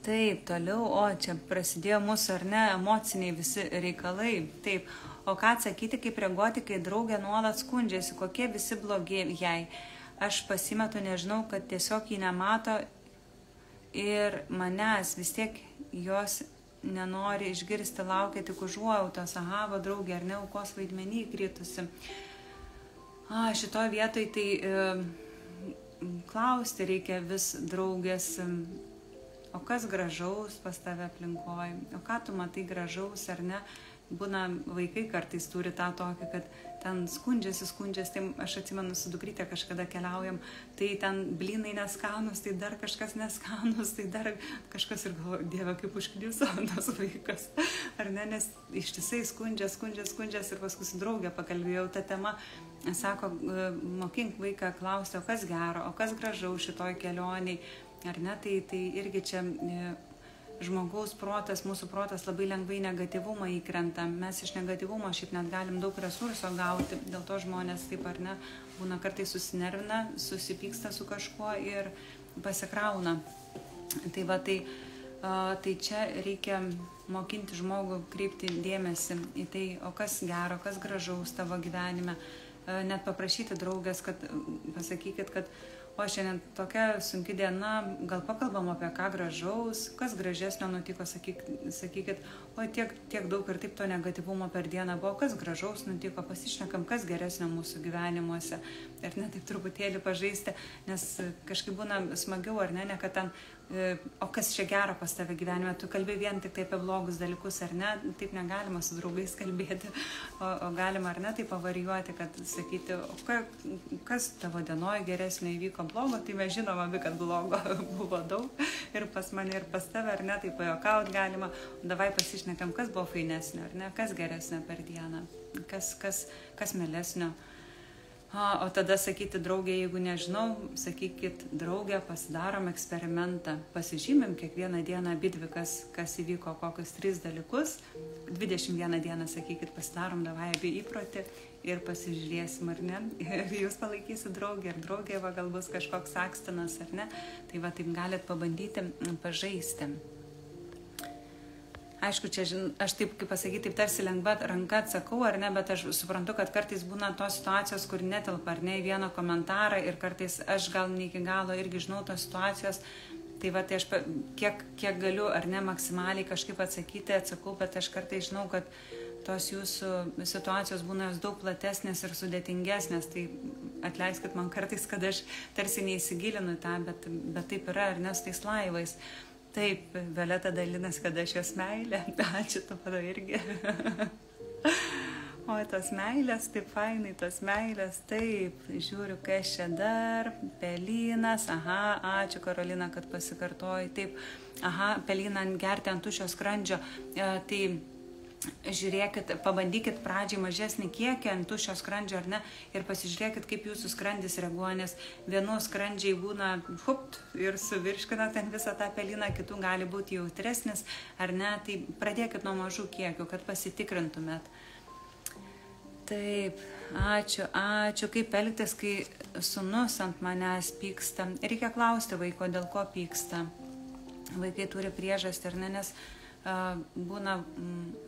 S1: Taip, toliau, čia prasidėjo mūsų, ar ne, emociniai visi reikalai. Taip, o ką atsakyti, kaip reaguoti, kai draugė nuolat skundžiasi, kokie visi blogi jai. Aš pasimetu, nežinau, kad tiesiog jį nemato ir manęs vis tiek jos nenori išgirsti, laukia tik užuojautos, va draugė, ar ne, aukos vaidmenį įkritusi. Šitoj vietoj tai klausti reikia vis draugės, o kas gražaus pas tave aplinkoj, o ką tu matai gražaus, ar ne. Būna vaikai kartais turi tą tokį, kad ten skundžiasi, tai aš atsimenu su dukrytė kažkada keliaujam, tai ten blynai neskanus, tai dar kažkas neskanus, tai dar kažkas ir galvoja, Dieve, kaip užkniuso tas vaikas, ar ne, nes ištisai skundžias ir paskui su draugė pakalbėjau tą temą, sako, mokink vaiką klausti, o kas gero, o kas gražaus šitoj kelioniai, ar ne, tai irgi čia žmogaus protas, mūsų protas labai lengvai negatyvumą įkrenta. Mes iš negatyvumo šiaip net galim daug resurso gauti, dėl to žmonės taip, ar ne, būna kartais susinervina, susipyksta su kažkuo ir pasikrauna. Tai va, tai Tai čia reikia mokinti žmogų kreipti dėmesį į tai, o kas gero, kas gražaus tavo gyvenime. Net paprašyti draugės, kad pasakykit, kad o šiandien tokia sunki diena, gal pakalbam apie ką gražaus, kas gražesnio nutiko, sakykit, o tiek daug ir taip to negatyvumo per dieną buvo, kas gražaus nutiko, pasišnekam, kas geresnio mūsų gyvenimuose. Ir net taip truputėlį pažaisti, nes kažkaip būna smagiau, ar ne, kad ten, o kas čia gero pas tave gyvenime, tu kalbi vien tik tai apie blogus dalykus, ar ne, taip negalima su draugais kalbėti, o galima, ar ne, tai pavarijuoti, kad sakyti, o kas tavo dienoje geresnio įvyko blogo, tai mes žinom abi, kad blogo buvo daug ir pas mane, ir pas tave, ar ne, tai pajuokaut galima, davai pasišnekam, kas buvo fainesnio, ar ne, kas geresnio per dieną, kas mielesnio. O tada sakyti draugė, jeigu nežinau, sakykit draugė, pasidarom eksperimentą, pasižymim kiekvieną dieną abidvi, kas įvyko, kokius 3 dalykus, 21 dieną, sakykit, pasidarom davai abi įprotį ir pasižiūrėsim, ar ne, ir jūs palaikysit draugė, ir draugė gal bus kažkoks akstinas, ar ne, tai va taip galit pabandyti pažaisti. Aišku, čia, aš taip, kaip pasakyti, taip tarsi lengva ranka atsakau, ar ne, bet aš suprantu, kad kartais būna tos situacijos, kur netelpa, ar ne, į vieną komentarą ir kartais aš gal ne iki galo irgi žinau tos situacijos, tai va, tai aš kiek galiu, ar ne, maksimaliai kažkaip atsakau, bet aš kartais žinau, kad tos jūsų situacijos būna jos daug platesnės ir sudėtingesnės, tai atleiskit man kartais, kad aš tarsi neįsigilinu tą, bet taip yra, ar ne, su tais laivais. Taip, Violeta dalinas, kad aš jos meilė. Ačiū tavo irgi. O tos meilės, taip fainai, tos meilės, taip, žiūriu, kas čia dar, pelynas, aha, ačiū Karolina, kad pasikartoji, taip, aha, pelyną gerti ant tuščio skrandžio, tai žiūrėkit, pabandykit pradžiai mažesnį kiekį ant tuščio skrandžio, ar ne, ir pasižiūrėkit, kaip jūsų skrandis reaguoja, nes vienų skrandžiai būna ir suvirškina ten visą tą pelyną, kitų gali būti jautresnis, ar ne, tai pradėkit nuo mažų kiekių, kad pasitikrintumėt. Taip, ačiū, kaip elgtis, kai sūnus ant manęs pyksta. Reikia klausti vaiko, dėl ko pyksta. Vaikai turi priežastį, ar ne, nes būna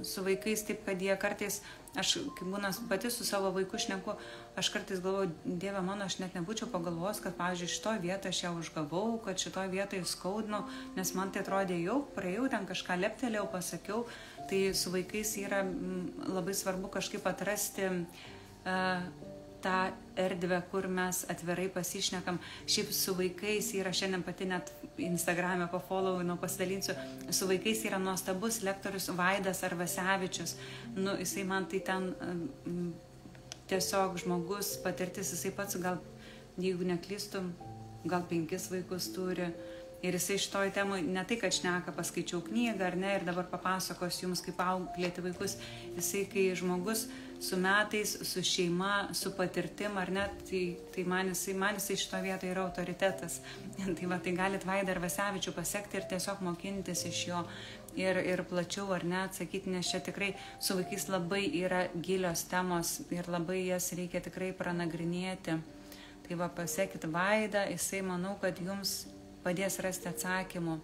S1: su vaikais taip, kad jie kartais, aš kai būna pati su savo vaiku šneku, aš kartais galvoju, Dieve mano, aš net nebūčiau pagalvos, kad, pavyzdžiui, šitoj vietoj aš ją užgavau, kad šitoj vietoj skaudinau, nes man tai atrodė jau, praėjau, ten kažką leptelėjau, pasakiau, tai su vaikais yra labai svarbu kažkaip atrasti tą erdvę, kur mes atvirai pasišnekam. Šiaip su vaikais yra, šiandien pati net Instagram'e pafollowinu, pasidalinsiu, su vaikais yra nuostabus lektorius Vaidas Arvasevičius. Jisai man tai ten tiesiog žmogus, patirtis, jisai pats gal, jeigu neklystu, gal 5 vaikus turi. Ir jisai šitoj temai ne tai, kad šneka, paskaičiau knygą, ar ne, ir dabar papasakos jums, kaip auklėti vaikus. Jisai, kai žmogus su metais, su šeima, su patirtim, ar ne, tai man jisai šito vietoje yra autoritetas. Tai va, tai galit Vaidą Arvasevičių pasekti ir tiesiog mokintis iš jo ir plačiau, ar ne, atsakyti, nes čia tikrai su vaikais labai yra gilios temos ir labai jas reikia tikrai pranagrinėti. Tai va, pasekit Vaidą, jisai manau, kad jums padės rasti atsakymų.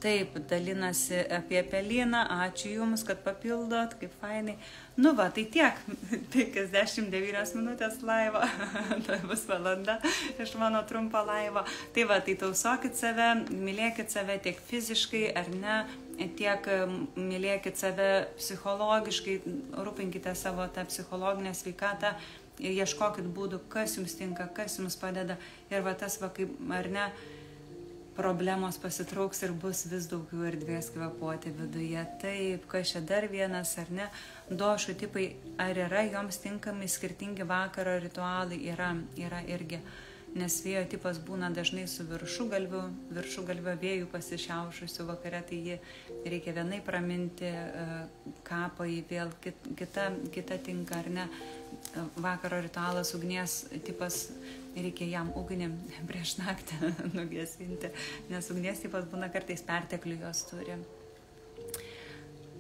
S1: Taip, dalinasi apie pelyną, ačiū jums, kad papildot, kaip fainai. Va, tai tiek, 59 minutės laivo, tai bus valanda iš mano trumpo laivo. Tai va, tai tausokit save, mylėkit save tiek fiziškai, ar ne, tiek mylėkit save psichologiškai, rūpinkite savo tą psichologinę sveikatą, ieškokit būdų, kas jums tinka, kas jums padeda. Ir va tas, va, kaip, ar ne, problemos pasitrauks ir bus vis daugiau erdvės kvėpuoti viduje. Taip, kas čia dar vienas, ar ne, došų tipai, ar yra joms tinkami skirtingi vakaro ritualai, yra irgi, nes vėjo tipas būna dažnai su viršugalvio vėjų pasišiaušusiu vakare, tai jį reikia vienai praminti, kapą į vėl kita tinka, ar ne, vakaro ritualas ugnies tipas, reikia jam ugnį prieš naktį nugesinti, nes ugnies tipas būna kartais perteklių jos turi.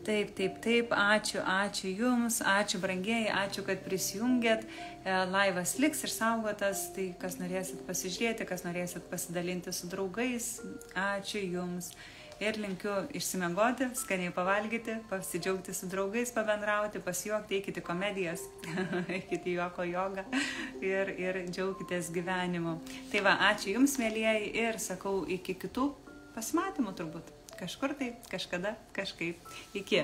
S1: Taip, ačiū Jums, ačiū brangieji, ačiū, kad prisijungėt, laivas liks išsaugotas, tai kas norėsit pasižiūrėti, kas norėsit pasidalinti su draugais, ačiū Jums. Ir linkiu išsimiegoti, skaniai pavalgyti, pasidžiaugti su draugais, pabendrauti, pasijuokti, eikite komedijas, eikite juoko jogą ir džiaukitės gyvenimu. Tai va, ačiū Jums, mielieji, ir sakau iki kitų pasimatymų turbūt. Kažkur tai, kažkada, kažkaip. Iki.